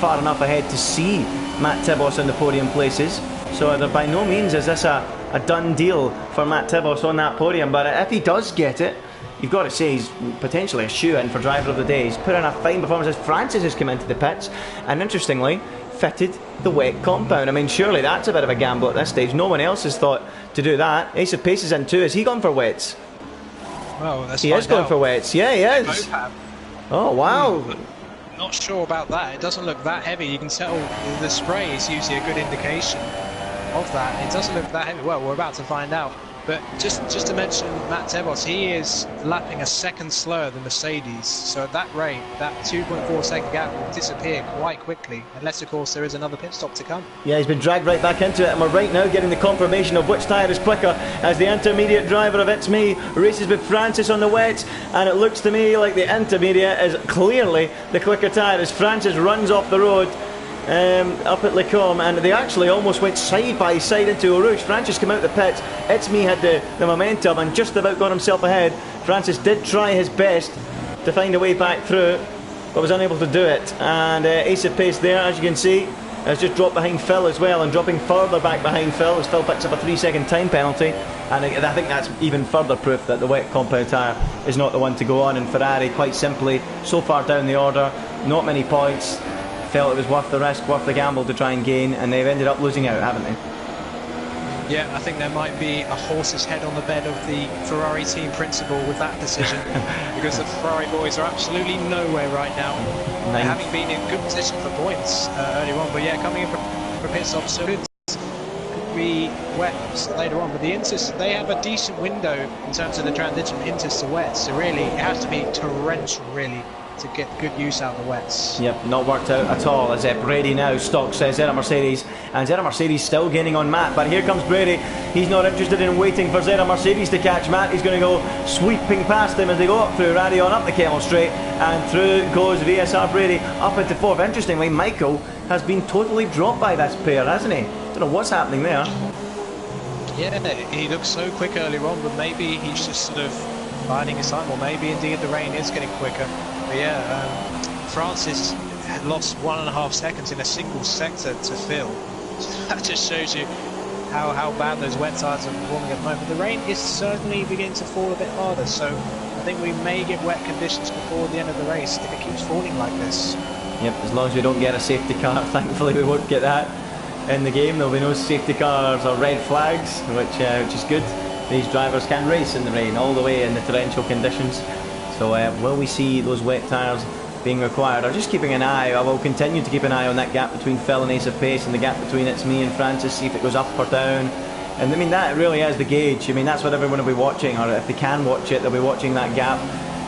far enough ahead to see Matt Tibos in the podium places. So by no means is this a done deal for Matt Tibos on that podium, but if he does get it, you've got to say he's potentially a shoe-in for driver of the day. He's put in a fine performance as Francis has come into the pits, and interestingly fitted the wet compound. I mean, surely that's a bit of a gamble at this stage. No one else has thought to do that. Ace of Pace is in too. Has he gone for wets? Well, he is going for wets. Yeah, he is. Oh, wow. Not sure about that. It doesn't look that heavy. You can tell the spray is usually a good indication of that. It doesn't look that heavy. Well, we're about to find out. But just to mention Matt Tebos, he is lapping a second slower than Mercedes. So at that rate, that 2.4 second gap will disappear quite quickly, unless of course there is another pit stop to come. Yeah, he's been dragged right back into it, and we're right now getting the confirmation of which tyre is quicker as the intermediate driver of It's Me races with Francis on the wets, and it looks to me like the intermediate is clearly the quicker tyre as Francis runs off the road. Up at Lecombe, and they actually almost went side by side into Eau Rouge. Francis came out the pits. It's Me had the momentum and just about got himself ahead. Francis did try his best to find a way back through, but was unable to do it. And Ace of Pace there, as you can see, has just dropped behind Phil as well, and dropping further back behind Phil as Phil picks up a 3-second time penalty. And I think that's even further proof that the wet compound tyre is not the one to go on. And Ferrari, quite simply, so far down the order, not many points, felt it was worth the risk, worth the gamble to try and gain, and they've ended up losing out, haven't they? Yeah, I think there might be a horse's head on the bed of the Ferrari team principal with that decision, because the Ferrari boys are absolutely nowhere right now, having been in good position for points earlier on. But yeah, coming in for pit stops, so could be wet later on. But the Inters, they have a decent window in terms of the transition Inters to wet, so really it has to be torrential, really, to get good use out of the wets. Yep, not worked out at all as Brady now stalks Zera Mercedes, and Zera Mercedes still gaining on Matt, but here comes Brady. He's not interested in waiting for Zera Mercedes to catch Matt. He's going to go sweeping past him as they go up through Radion, up the Kemmel Straight, and through goes VSR Brady up into fourth. Interestingly, Michael has been totally dropped by this pair, hasn't he? Don't know what's happening there. Yeah, he looked so quick earlier on, but maybe he's just sort of biding his time, or maybe indeed the rain is getting quicker. But yeah, Francis had lost 1.5 seconds in a single sector to Phil. That just shows you how bad those wet tyres are performing at the moment. The rain is certainly beginning to fall a bit harder, so I think we may get wet conditions before the end of the race if it keeps falling like this. Yep, as long as we don't get a safety car, thankfully we won't get that in the game. There'll be no safety cars or red flags, which is good. These drivers can race in the rain all the way in the torrential conditions. So will we see those wet tyres being required? I'm just keeping an eye. I will continue to keep an eye on that gap between Phil and Ace of Pace, and the gap between It's Me and Francis, see if it goes up or down. And I mean, that really is the gauge. I mean, that's what everyone will be watching, or if they can watch it, they'll be watching that gap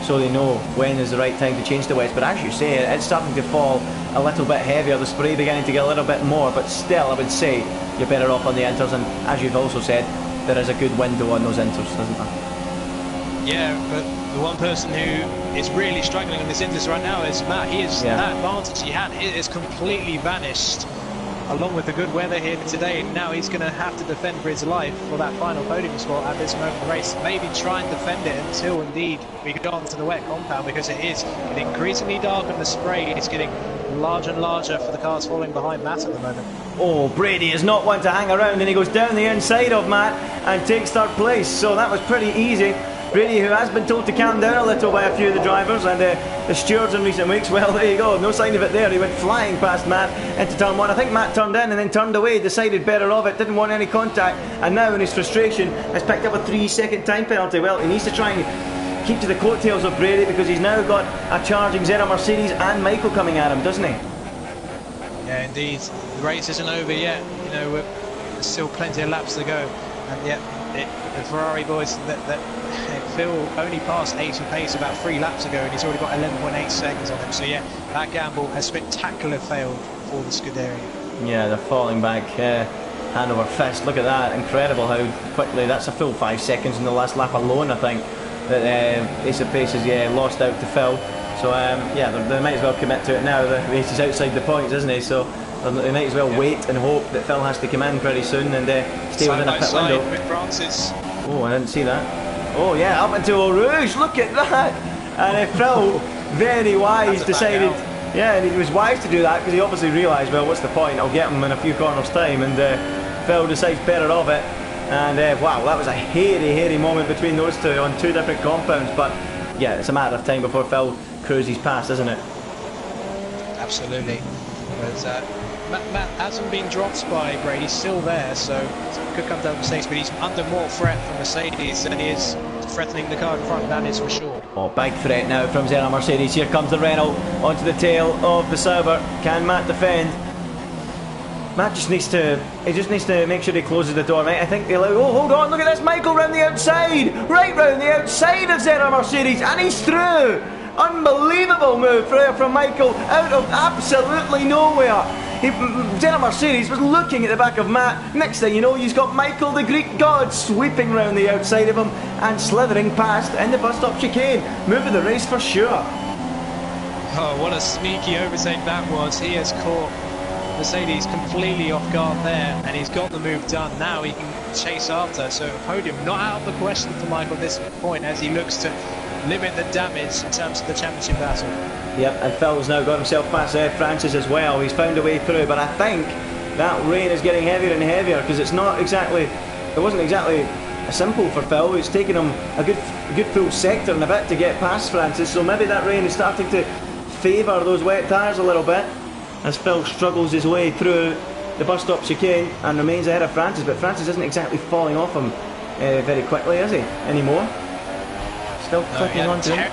so they know when is the right time to change to wets. But as you say, it's starting to fall a little bit heavier, the spray beginning to get a little bit more, but still I would say you're better off on the inters, and as you've also said, there is a good window on those inters, isn't there? Yeah, but the one person who is really struggling in this inters right now is Matt. That advantage he had is completely vanished, along with the good weather here today. Now he's going to have to defend for his life for that final podium spot at this moment of the race. Maybe try and defend it until indeed we get onto the wet compound, because it is getting increasingly dark and the spray is getting larger and larger for the cars falling behind Matt at the moment. Oh, Brady is not one to hang around, and he goes down the inside of Matt and takes third place, so that was pretty easy. Brady, who has been told to calm down a little by a few of the drivers and the stewards in recent weeks, well, there you go, no sign of it there. He went flying past Matt into turn one. I think Matt turned in and then turned away, decided better of it, didn't want any contact, and now in his frustration has picked up a 3-second time penalty. Well, he needs to try and keep to the coattails of Brady, because he's now got a charging Zera Mercedes and Michael coming at him, doesn't he? Yeah, indeed. The race isn't over yet. You know, there's still plenty of laps to go, and yet the Ferrari boys that Phil only passed Ace of Pace about 3 laps ago, and he's already got 11.8 seconds on him. So yeah, that gamble has spectacularly failed for the Scuderia. Yeah, they're falling back hand over fist. Look at that, incredible how quickly. That's a full 5 seconds in the last lap alone, I think, that Ace of Pace has lost out to Phil. So yeah, they might as well commit to it now. The race is outside the points, isn't he? So they might as well wait and hope that Phil has to come in pretty soon and stay within a pit window. With Francis. Oh, I didn't see that. Oh yeah, up into Eau Rouge, look at that. And Phil, very wise, decided, yeah, and he was wise to do that because he obviously realised, well, what's the point, I'll get him in a few corners time, and Phil decides better of it. And wow, that was a hairy moment between those two on two different compounds, but yeah, it's a matter of time before Phil cruises past, isn't it? Absolutely. Because Matt hasn't been dropped by Brady, he's still there, so it could come down to Mercedes, but he's under more threat from Mercedes than he is threatening the car in front, that is for sure. Oh, big threat now from Zera Mercedes. Here comes the Renault onto the tail of the Sauber. Can Matt defend? Matt just needs to make sure he closes the door, mate. I think they allow. Oh, hold on, look at this, Michael round the outside, right round the outside of Zera Mercedes, and he's through. Unbelievable move from Michael out of absolutely nowhere. Zera Mercedes was looking at the back of Matt. Next thing you know, he's got Michael, the Greek god, sweeping round the outside of him and slithering past in the bus stop chicane. Moving the race for sure. Oh, what a sneaky oversight that was. He has caught Mercedes completely off guard there, and he's got the move done. Now he can chase after, so podium not out of the question for Michael at this point as he looks to limit the damage in terms of the championship battle. Yep, and Phil's now got himself past Francis as well. He's found a way through, but I think that rain is getting heavier and heavier because it wasn't exactly simple for Phil. It's taken him a good full sector and a bit to get past Francis, so maybe that rain is starting to favour those wet tyres a little bit as Phil struggles his way through the bus stop chicane and remains ahead of Francis, but Francis isn't exactly falling off him very quickly, is he, anymore? Still clicking on to him.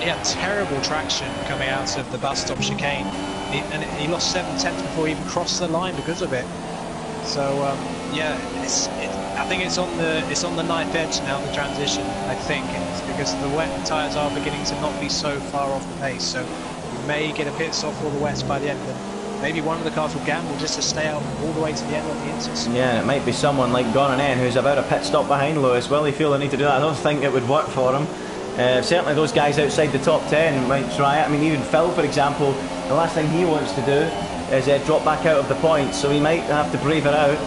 He had terrible traction coming out of the bus stop chicane, and he lost 7/10 before he even crossed the line because of it. So yeah, I think it's on the knife edge now, the transition. I think it's because the wet tyres are beginning to not be so far off the pace. So we may get a pit stop for the wets by the end. And maybe one of the cars will gamble just to stay out all the way to the end on the Inters. Yeah, it might be someone like Gran who's about a pit stop behind Lewis. Will he feel the need to do that? I don't think it would work for him. Certainly those guys outside the top 10 might try it. I mean, even Phil, for example, the last thing he wants to do is drop back out of the points, so he might have to brave it out.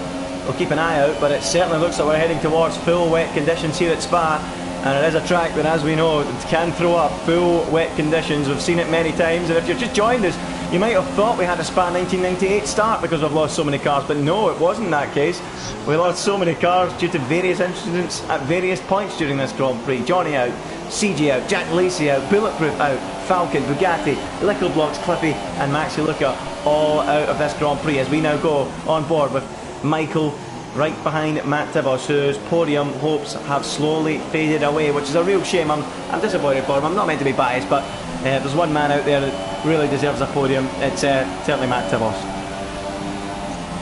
We'll keep an eye out, but it certainly looks like we're heading towards full wet conditions here at Spa, and it is a track that, as we know, can throw up full wet conditions. We've seen it many times, and if you've just joined us, you might have thought we had a Spa 1998 start because we've lost so many cars, but no, it wasn't that case. We lost so many cars due to various incidents at various points during this Grand Prix. Johnny out, CG out, Jack Lacey out, Bulletproof out, Falcon, Bugatti, Lickle Blocks, Cliffy and Maxi Luca all out of this Grand Prix as we now go on board with Michael right behind Matt Tibos, whose podium hopes have slowly faded away, which is a real shame. I'm disappointed for him. I'm not meant to be biased, but there's one man out there that really deserves a podium. It's certainly Matt Tibos.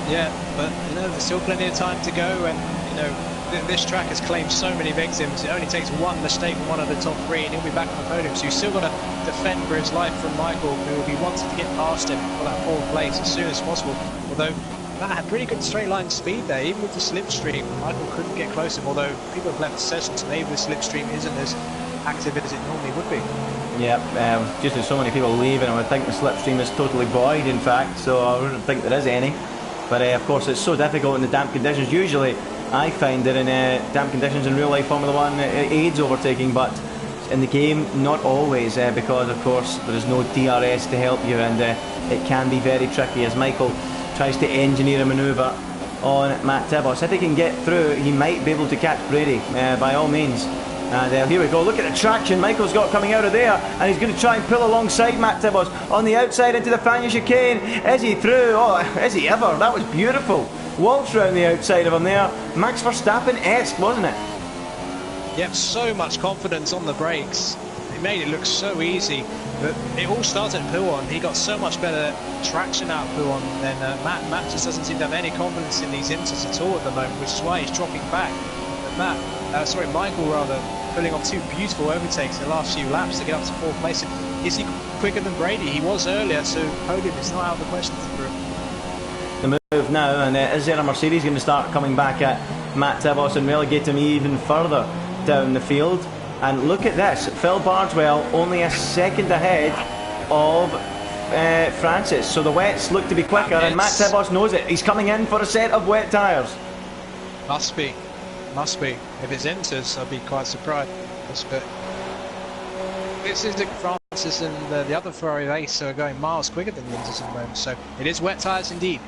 Yeah, but you know, there's still plenty of time to go, and you know, this track has claimed so many victims. It only takes one mistake from one of the top three and he'll be back on the podium. So you've still got to defend for his life from Michael, who will be wanting to get past him for that fourth place as soon as possible. Although Matt had pretty good straight line speed there, even with the slipstream. Michael couldn't get close to him, although people have left the session, so maybe the slipstream isn't as active as it normally would be. Yeah, just with so many people leaving, I would think the slipstream is totally void, in fact, so I wouldn't think there is any. But of course, it's so difficult in the damp conditions. Usually, I find that in damp conditions in real life Formula 1 it aids overtaking, but in the game not always, because of course there is no DRS to help you, and it can be very tricky as Michael tries to engineer a manoeuvre on Matt Tibos. If he can get through, he might be able to catch Brady by all means. And here we go, look at the traction Michael's got coming out of there, and he's going to try and pull alongside Matt Tibos on the outside into the Fania chicane. Is he through? Oh, is he ever? That was beautiful. Waltz round the outside of him there. Max Verstappen-esque, wasn't it? Yep, so much confidence on the brakes. It made it look so easy, but it all started at Pouon. He got so much better traction out of Pouon than Matt. Matt just doesn't seem to have any confidence in these Inters at all at the moment, which is why he's dropping back. But Michael rather, pulling off two beautiful overtakes in the last few laps to get up to fourth place. Is he quicker than Brady? He was earlier, so podium is not out of the question for him. The move now, and is there a Mercedes going to start coming back at Matt Tibos and relegate him even further down the field? And look at this, Phil Bardwell only a second ahead of Francis, so the wets look to be quicker, and Matt Tibos knows it. He's coming in for a set of wet tyres. Must be. Must be. If it's Inters, I'd be quite surprised. But this is the Francis and the other Ferrari race are going miles quicker than the Inters at the moment. So it is wet tyres indeed.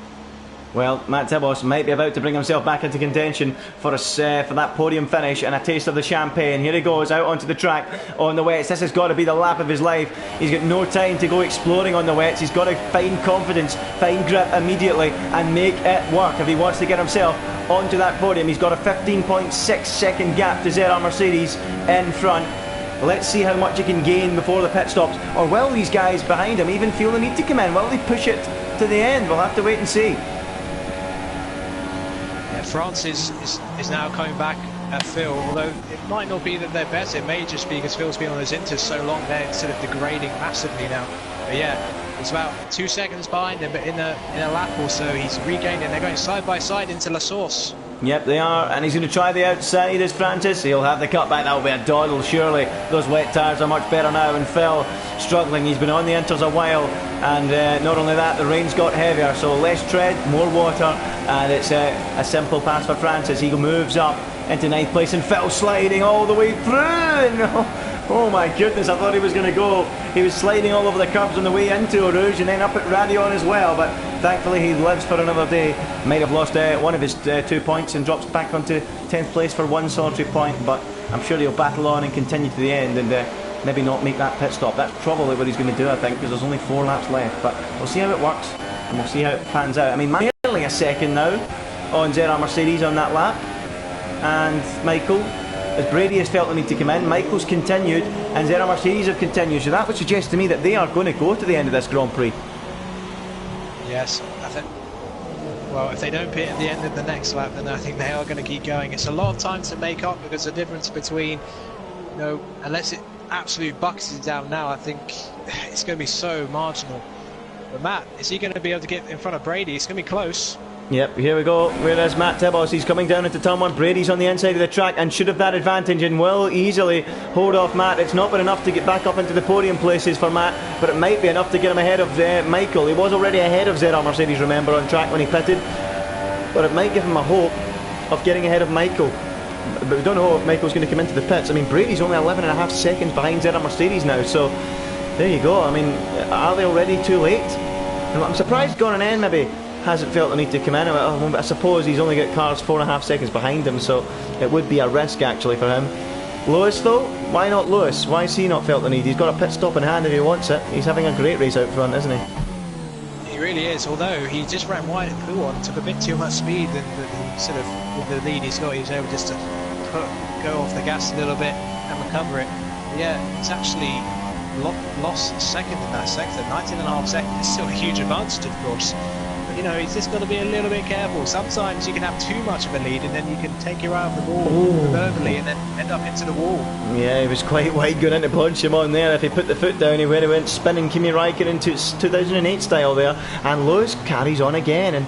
Well, Matt Tebos might be about to bring himself back into contention for that podium finish and a taste of the champagne. Here he goes out onto the track on the wets. This has got to be the lap of his life. He's got no time to go exploring on the wets. He's got to find confidence, find grip immediately and make it work if he wants to get himself onto that podium. He's got a 15.6 second gap to ZR Mercedes in front. Let's see how much he can gain before the pit stops. Or will these guys behind him even feel the need to come in? Will they push it to the end? We'll have to wait and see. France is now coming back at Phil, although it might not be that they're better. It may just be because Phil's been on those Inters so long they're sort of degrading massively now. But yeah, it's about 2 seconds behind him, but in a lap or so he's regained it. They're going side by side into La Source. Yep, they are, and he's going to try the outside as Francis. He'll have the cutback. That'll be a doddle, surely. Those wet tyres are much better now, and Phil struggling. He's been on the Inters a while, and not only that, the rain's got heavier, so less tread, more water, and it's a simple pass for Francis. He moves up into 9th place, and Phil sliding all the way through. Oh my goodness, I thought he was going to go. He was sliding all over the curbs on the way into Eau Rouge and then up at Radion as well, but thankfully he lives for another day. Might have lost one of his 2 points and drops back onto 10th place for one solitary point, but I'm sure he'll battle on and continue to the end and maybe not make that pit stop. That's probably what he's going to do, I think, because there's only 4 laps left, but we'll see how it works and we'll see how it pans out. I mean, nearly a second now on ZR Mercedes on that lap, and Michael, as Brady has felt the need to come in, Michael's continued and ZR Mercedes have continued, so that would suggest to me that they are going to go to the end of this Grand Prix. Yes, I think, well, if they don't pit at the end of the next lap, then I think they are going to keep going. It's a lot of time to make up because the difference between, you know, unless it absolutely buckets it down now, I think it's going to be so marginal. But Matt, is he going to be able to get in front of Brady? It's going to be close. Yep, here we go. Where is Matt Tebos? He's coming down into turn 1. Brady's on the inside of the track and should have that advantage and will easily hold off Matt. It's not been enough to get back up into the podium places for Matt, but it might be enough to get him ahead of Michael. He was already ahead of ZR Mercedes, remember, on track when he pitted, but it might give him a hope of getting ahead of Michael. But we don't know if Michael's going to come into the pits. I mean, Brady's only 11.5 seconds behind ZR Mercedes now, so there you go. I mean, are they already too late? I'm surprised Gran maybe hasn't felt the need to come in. I suppose he's only got cars 4.5 seconds behind him, so it would be a risk actually for him. Lewis though, why not Lewis? Why has he not felt the need? He's got a pit stop in hand if he wants it. He's having a great race out front, isn't he? He really is, although he just ran wide at Pouon, took a bit too much speed, and sort of with the lead he's got, he was able just to go off the gas a little bit and recover it. But yeah, it's actually lost second in that sector, 19.5 seconds. It's still a huge advantage, of course. You know, he's just got to be a little bit careful. Sometimes you can have too much of a lead and then you can take your eye off the ball verbally and then end up into the wall. Yeah, he was quite wide going in to punch him on there. If he put the foot down, he went spinning Kimi Räikkönen into 2008 style there. And Lewis carries on again. And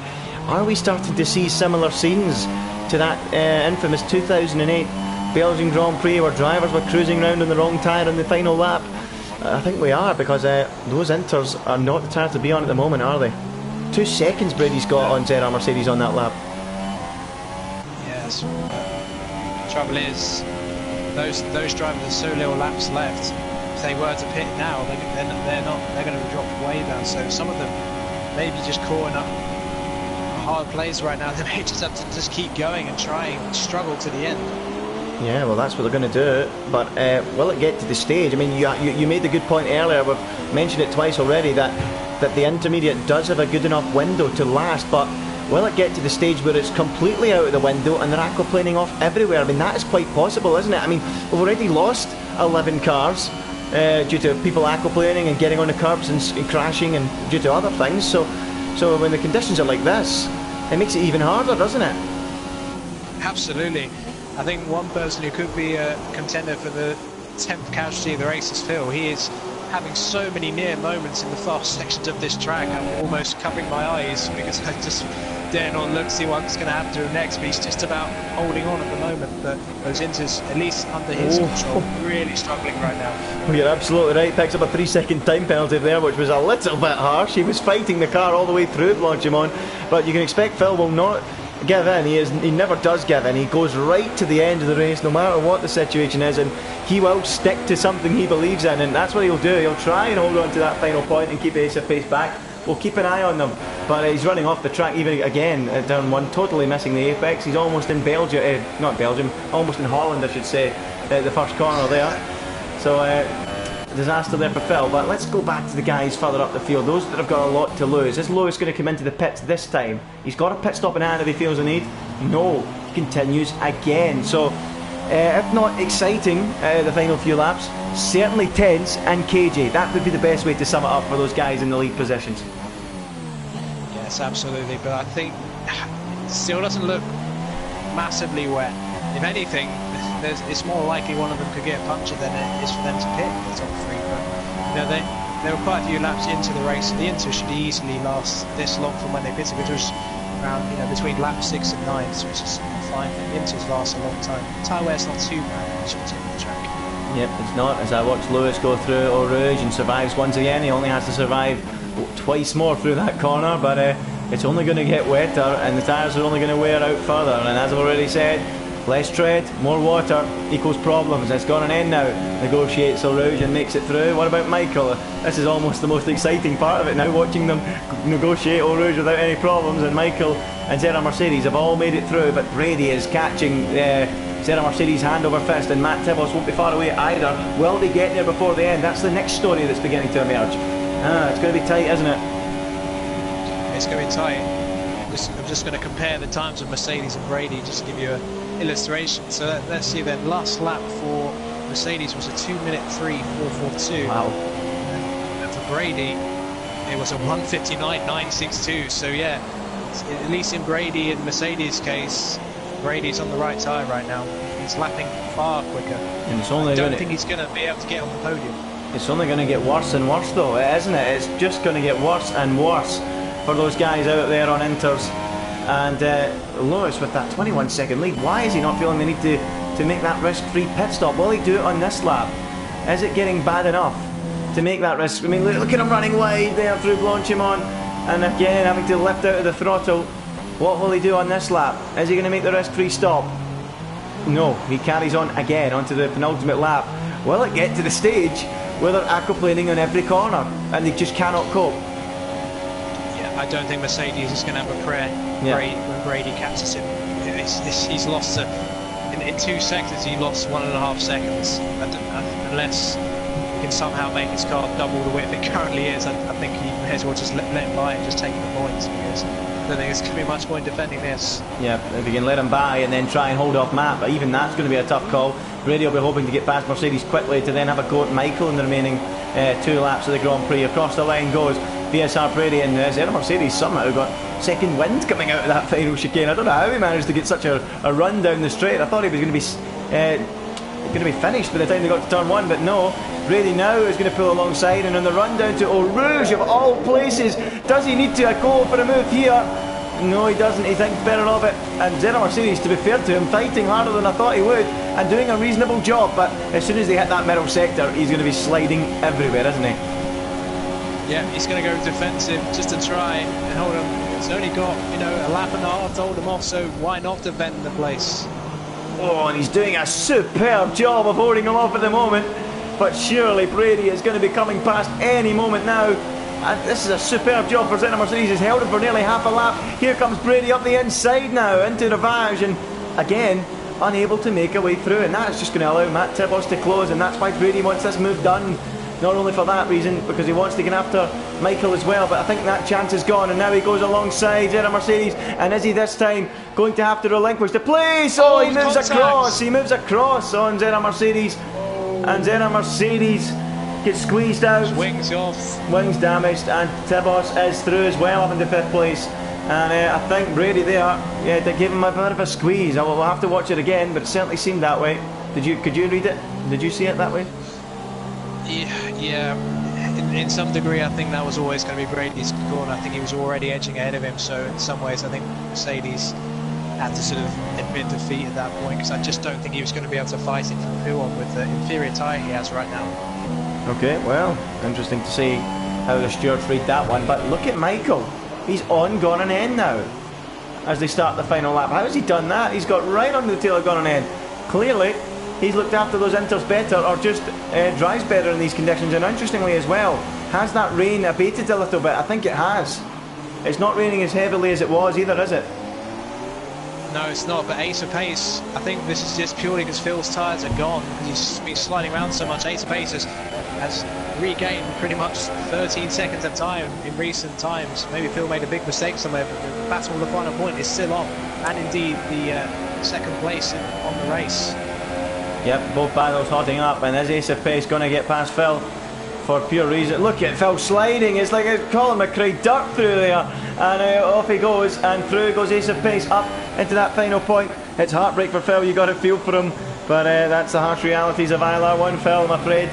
are we starting to see similar scenes to that infamous 2008 Belgian Grand Prix where drivers were cruising around on the wrong tyre on the final lap? I think we are, because those Inters are not the tyre to be on at the moment, are they? 2 seconds Brady's got on ZR Mercedes on that lap. Yes. The trouble is, those drivers have so little laps left. If they were to pit now, they're going to drop way down. So some of them may be just caught in a hard place right now. They may just have to just keep going and try and struggle to the end. Yeah, well, that's what they're going to do. But will it get to the stage? I mean, you made the good point earlier. We've mentioned it twice already that the intermediate does have a good enough window to last, but will it get to the stage where it's completely out of the window and they're aquaplaning off everywhere? I mean, that is quite possible, isn't it? I mean, we've already lost 11 cars due to people aquaplaning and getting on the curbs and crashing and due to other things. So when the conditions are like this, it makes it even harder, doesn't it? Absolutely. I think one person who could be a contender for the 10th casualty of the race is Phil. He is having so many near moments in the fast sections of this track. I'm almost covering my eyes because I just dare not look to see what's going to happen to him next, but he's just about holding on at the moment. But those Inters, at least under his control, really struggling right now. Well, you're absolutely right. Picks up a 3-second time penalty there, which was a little bit harsh. He was fighting the car all the way through Blanchimont, but you can expect Phil will not give in. He never does give in. He goes right to the end of the race, no matter what the situation is, and he will stick to something he believes in, and that's what he'll do. He'll try and hold on to that final point and keep Ace of Pace back. We'll keep an eye on them, but he's running off the track even again at turn 1, totally missing the apex. He's almost in Belgium, not Belgium, almost in Holland, I should say, at the first corner there. So disaster there for Phil. But let's go back to the guys further up the field, those that have got a lot to lose. Is Lewis going to come into the pits this time? He's got a pit stop in hand if he feels a need. No, he continues again. So if not exciting, the final few laps, certainly tense and cagey. That would be the best way to sum it up for those guys in the lead positions. Yes, absolutely. But I think it still doesn't look massively wet. If anything, it's more likely one of them could get punctured than it is for them to pit the top 3. But you know, there were quite a few laps into the race, and the Inter should easily last this long from when they pitted, which was around, you know, between lap 6 and 9, so which is fine. The Inters last a long time. Tyre wear's not too bad once you're on the track. Yep, it's not. As I watch Lewis go through Eau Rouge and survives once again, he only has to survive twice more through that corner, but it's only going to get wetter, and the tyres are only going to wear out further. And as I've already said, less tread, more water equals problems. It's got an end now. Negotiates Eau Rouge and makes it through. What about Michael? This is almost the most exciting part of it now, watching them negotiate Eau Rouge without any problems. And Michael and Zera Mercedes have all made it through, but Brady is catching Zera Mercedes hand over fist, and Matt Tibbles won't be far away either. Will they get there before the end? That's the next story that's beginning to emerge. It's going to be tight, isn't it? It's going to be tight. I'm just going to compare the times of Mercedes and Brady just to give you an illustration. So let's see then. Last lap for Mercedes was a 2:03 4:42. Wow. And for Brady, it was a 1:59.962. So yeah, at least in Brady and Mercedes' case, Brady's on the right tyre right now. He's lapping far quicker. And it's only I don't think he's going to be able to get on the podium. It's only going to get worse and worse though, isn't it? It's just going to get worse and worse for those guys out there on Inters. And Lewis with that 21-second lead. Why is he not feeling the need to make that risk-free pit stop? Will he do it on this lap? Is it getting bad enough to make that risk? I mean, look at him running wide there through Blanchimont, and again having to lift out of the throttle. What will he do on this lap? Is he going to make the risk-free stop? No, he carries on again onto the penultimate lap. Will it get to the stage where they're aquaplaning on every corner and they just cannot cope? Yeah, I don't think Mercedes is going to have a prayer when Brady catches him. He's lost in 2 sectors. He lost 1.5 seconds. Unless he can somehow make his car double the width it currently is, I think he may as well just let him by and just take the points, because I don't think there's going to be much point defending this. Yeah, if you can let him by and then try and hold off Matt, but even that's going to be a tough call. Brady will be hoping to get past Mercedes quickly to then have a go at Michael in the remaining 2 laps of the Grand Prix. Across the line goes VSR Brady, and Zera Mercedes somehow got second wind coming out of that final chicane. I don't know how he managed to get such a run down the straight. I thought he was going to be finished by the time they got to turn 1, but no. Brady now is going to pull alongside, and on the run down to Eau Rouge of all places, does he need to go for a move here? No, he doesn't. He thinks better of it. And Zera Mercedes, to be fair to him, fighting harder than I thought he would and doing a reasonable job, but as soon as they hit that middle sector, he's going to be sliding everywhere, isn't he? Yeah, he's going to go defensive just to try and hold him. He's only got, you know, a lap and a half to hold him off, so why not defend the place? Oh, and he's doing a superb job of holding him off at the moment, but surely Brady is going to be coming past any moment now. And this is a superb job for Zera Mercedes. He's held him for nearly half a lap. Here comes Brady up the inside now into Ravage, and again unable to make a way through, and that's just going to allow Matt Tibbles to close, and that's why Brady wants this move done. Not only for that reason, because he wants to get after Michael as well, but I think that chance is gone, and now he goes alongside Zera Mercedes, and is he this time going to have to relinquish the place? Oh, he moves across. He moves across on Zera Mercedes, and Zera Mercedes gets squeezed out. Wings off. Wings damaged, and Tibbles is through as well up into 5th place. And I think Brady there, they gave him a bit of a squeeze. We'll have to watch it again, but it certainly seemed that way. Could you read it? Did you see it that way? Yeah. In some degree, I think that was always going to be Brady's corner. I think he was already edging ahead of him, so in some ways I think Mercedes had to sort of admit defeat at that point, because I just don't think he was going to be able to fight it from P1 with the inferior tyre he has right now. Okay, well, interesting to see how the stewards read that one, but look at Michael. He's on, gone and end now. as they start the final lap. How has he done that? He's got right under the tail of Gran. Clearly, he's looked after those inters better, or just drives better in these conditions. And interestingly as well, has that rain abated a little bit? I think it has. It's not raining as heavily as it was either, is it? No, it's not, but Ace of Pace, I think this is just purely because Phil's tyres are gone. He's been sliding around so much. Ace of Pace has regained pretty much 13 seconds of time in recent times. Maybe Phil made a big mistake somewhere, but the battle of the final point is still on. And indeed, the second place on the race. Yep, both battles hotting up, and is Ace of Pace going to get past Phil? For pure reason. Look at Phil sliding. It's like Colin McRae dirt through there, and off he goes, and through goes Ace of Pace up into that final point. It's heartbreak for Phil. You got to feel for him, but that's the harsh realities of ILR1. Phil, I'm afraid.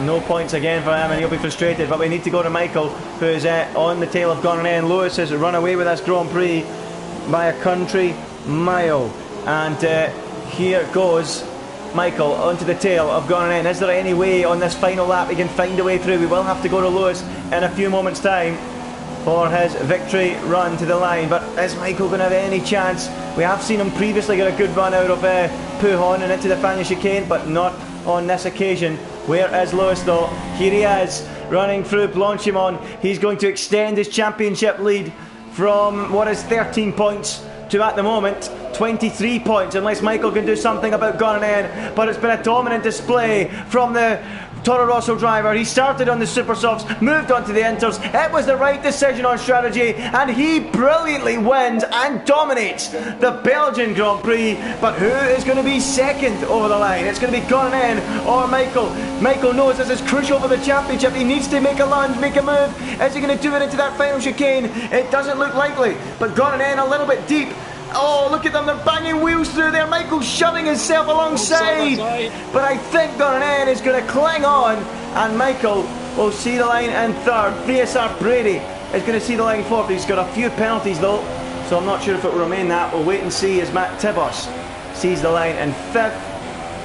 No points again for him, and he'll be frustrated. But we need to go to Michael, who's on the tail of Gran. Lewis has run away with this Grand Prix by a country mile, and here goes Michael onto the tail of Gran. Is there any way on this final lap he can find a way through? We will have to go to Lewis in a few moments' time for his victory run to the line. But is Michael going to have any chance? We have seen him previously get a good run out of Pujon and into the final chicane, but not on this occasion. Where is Lewis though? Here he is, running through Blanchimont. He's going to extend his championship lead from what is 13 points to, at the moment, 23 points, unless Michael can do something about Gran. But it's been a dominant display from the Toro Rosso driver. He started on the super softs, moved on to the inters. It was the right decision on strategy, and he brilliantly wins and dominates the Belgian Grand Prix. But who is going to be second over the line? It's going to be Gran or Michael. Michael knows this is crucial for the championship. He needs to make a lunge, make a move. Is he going to do it into that final chicane? It doesn't look likely, but Gran a little bit deep. Oh, look at them, they're banging wheels through there. Michael's shoving himself alongside. But I think Gran is going to cling on, and Michael will see the line in third. VSR Brady is going to see the line fourth. He's got a few penalties though, so I'm not sure if it will remain that. We'll wait and see as Matt Tibos sees the line in fifth,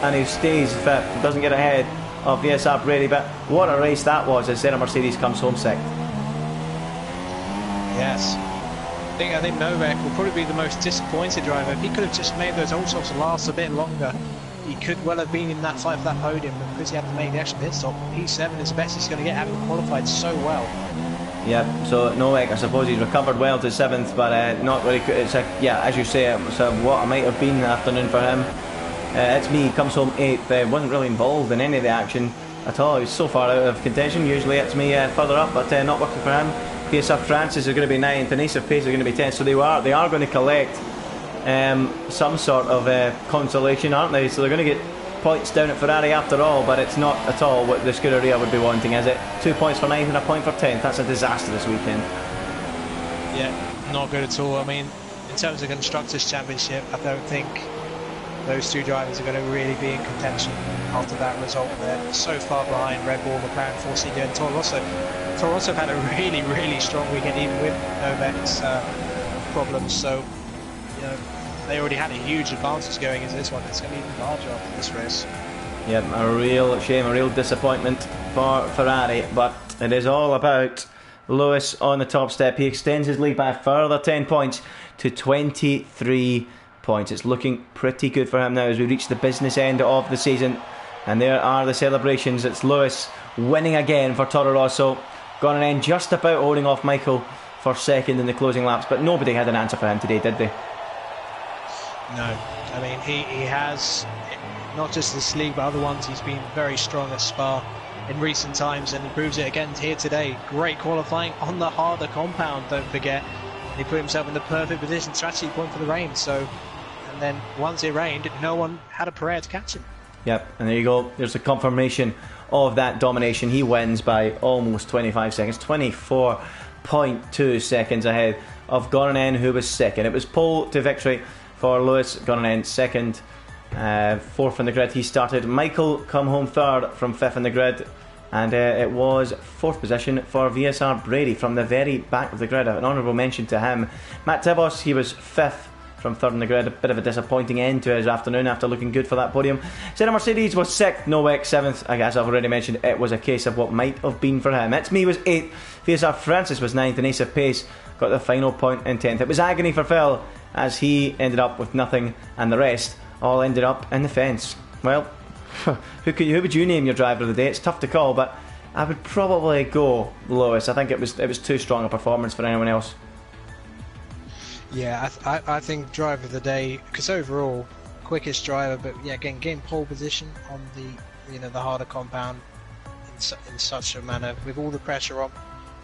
and he stays fifth. Doesn't get ahead of VSR Brady, but what a race that was as Senna Mercedes comes home second. Yes. I think Novak will probably be the most disappointed driver. If he could have just made those old softs last a bit longer, he could well have been in that fight for that podium, but because he had to make the extra pit stop, P7 is the best he's going to get, having qualified so well. Yep, so Novak, I suppose he's recovered well to 7th, but not really. It's yeah, as you say, it's what it might have been the afternoon for him. It's me, he comes home 8th, wasn't really involved in any of the action at all. He was so far out of contention. Usually it's me further up, but not working for him. PSR Francis is going to be 9th, and Ace of Pace are going to be 10th, so they are going to collect some sort of consolation, aren't they? So they're going to get points down at Ferrari after all, but it's not at all what the Scuderia would be wanting, is it? 2 points for 9th and a point for 10th. That's a disaster this weekend. Yeah, not good at all. I mean, in terms of Constructors' Championship, I don't think those two drivers are going to really be in contention after that result. They're so far behind Red Bull, McLaren, Force India and Toro Rosso. Toro Rosso have had a really, really strong weekend, even with Novak's problems. So, you know, they already had a huge advantage going into this one. It's going to be even larger after this race. Yep, a real shame, a real disappointment for Ferrari, but it is all about Lewis on the top step. He extends his lead by a further 10 points to 23 points. It's looking pretty good for him now as we reach the business end of the season, and there are the celebrations. It's Lewis winning again for Toro Rosso. Gran just about holding off Michael for second in the closing laps, but nobody had an answer for him today, did they? No, I mean he has, not just this league but other ones, he's been very strong at Spa in recent times, and he proves it again here today. Great qualifying on the harder compound, don't forget. He put himself in the perfect position, strategy point for the rain. So, and then once it rained, no one had a prayer to catch him. Yep, and there you go. There's a confirmation of that domination. He wins by almost 25 seconds, 24.2 seconds ahead of Gran, who was second. It was pole to victory for Lewis. Gran second, fourth in the grid. He started. Michael come home third from fifth in the grid. And it was fourth position for VSR Brady from the very back of the grid. An honourable mention to him. Matt Tibos, he was fifth from third in the grid. A bit of a disappointing end to his afternoon after looking good for that podium. Senna Mercedes was 6th, Nowak 7th. As I've already mentioned, it was a case of what might have been for him. It's Me was 8th, Faisal Francis was 9th, and Ace of Pace got the final point in 10th. It was agony for Phil, as he ended up with nothing, and the rest all ended up in the fence. Well, who would you name your driver of the day? It's tough to call, but I would probably go Lewis. I think it was too strong a performance for anyone else. Yeah, I think driver of the day, because overall quickest driver, but yeah, again getting pole position on the the harder compound in such a manner with all the pressure on.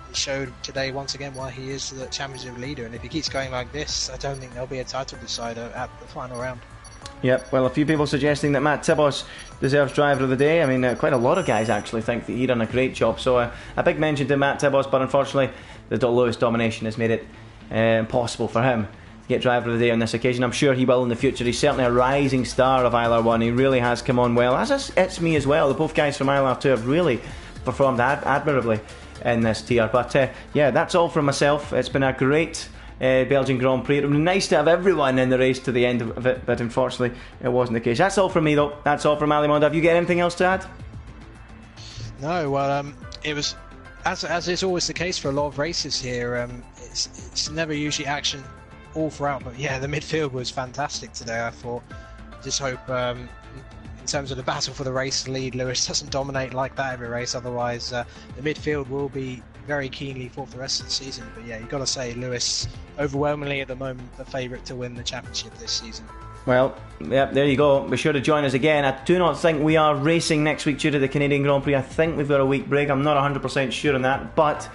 He showed today once again why he is the championship leader, and if he keeps going like this, I don't think there'll be a title decider at the final round. Yep, well, a few people suggesting that Matt Tibos deserves driver of the day. I mean, quite a lot of guys actually think that he done a great job, so a big mention to Matt Tibos, but unfortunately the Lewis domination has made it impossible for him to get driver of the day on this occasion. I'm sure he will in the future. He's certainly a rising star of ILR1. He really has come on well, as It's Me as well. Both guys from ILR2 have really performed admirably in this tier. But yeah, that's all from myself. It's been a great Belgian Grand Prix. It would be nice to have everyone in the race to the end of it, but unfortunately it wasn't the case. That's all from me though. That's all from Ali Monda. Have you got anything else to add? No, well, it was as is always the case for a lot of races here. It's never usually action all throughout, but yeah, the midfield was fantastic today. I thought. Just hope in terms of the battle for the race lead, Lewis doesn't dominate like that every race. Otherwise, the midfield will be very keenly fought for the rest of the season. But yeah, you've got to say Lewis overwhelmingly at the moment the favourite to win the championship this season. Well, yep, there you go. Be sure to join us again. I do not think we are racing next week due to the Canadian Grand Prix. I think we've got a week break. I'm not 100% sure on that, but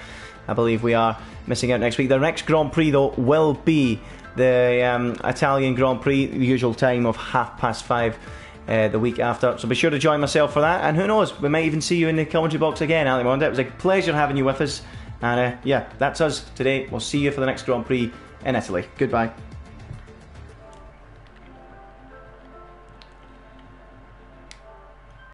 I believe we are missing out next week. The next Grand Prix, though, will be the Italian Grand Prix, the usual time of 5:30 the week after. So be sure to join myself for that. And who knows, we might even see you in the commentary box again, Ali Monda. It was a pleasure having you with us. And yeah, that's us today. We'll see you for the next Grand Prix in Italy. Goodbye.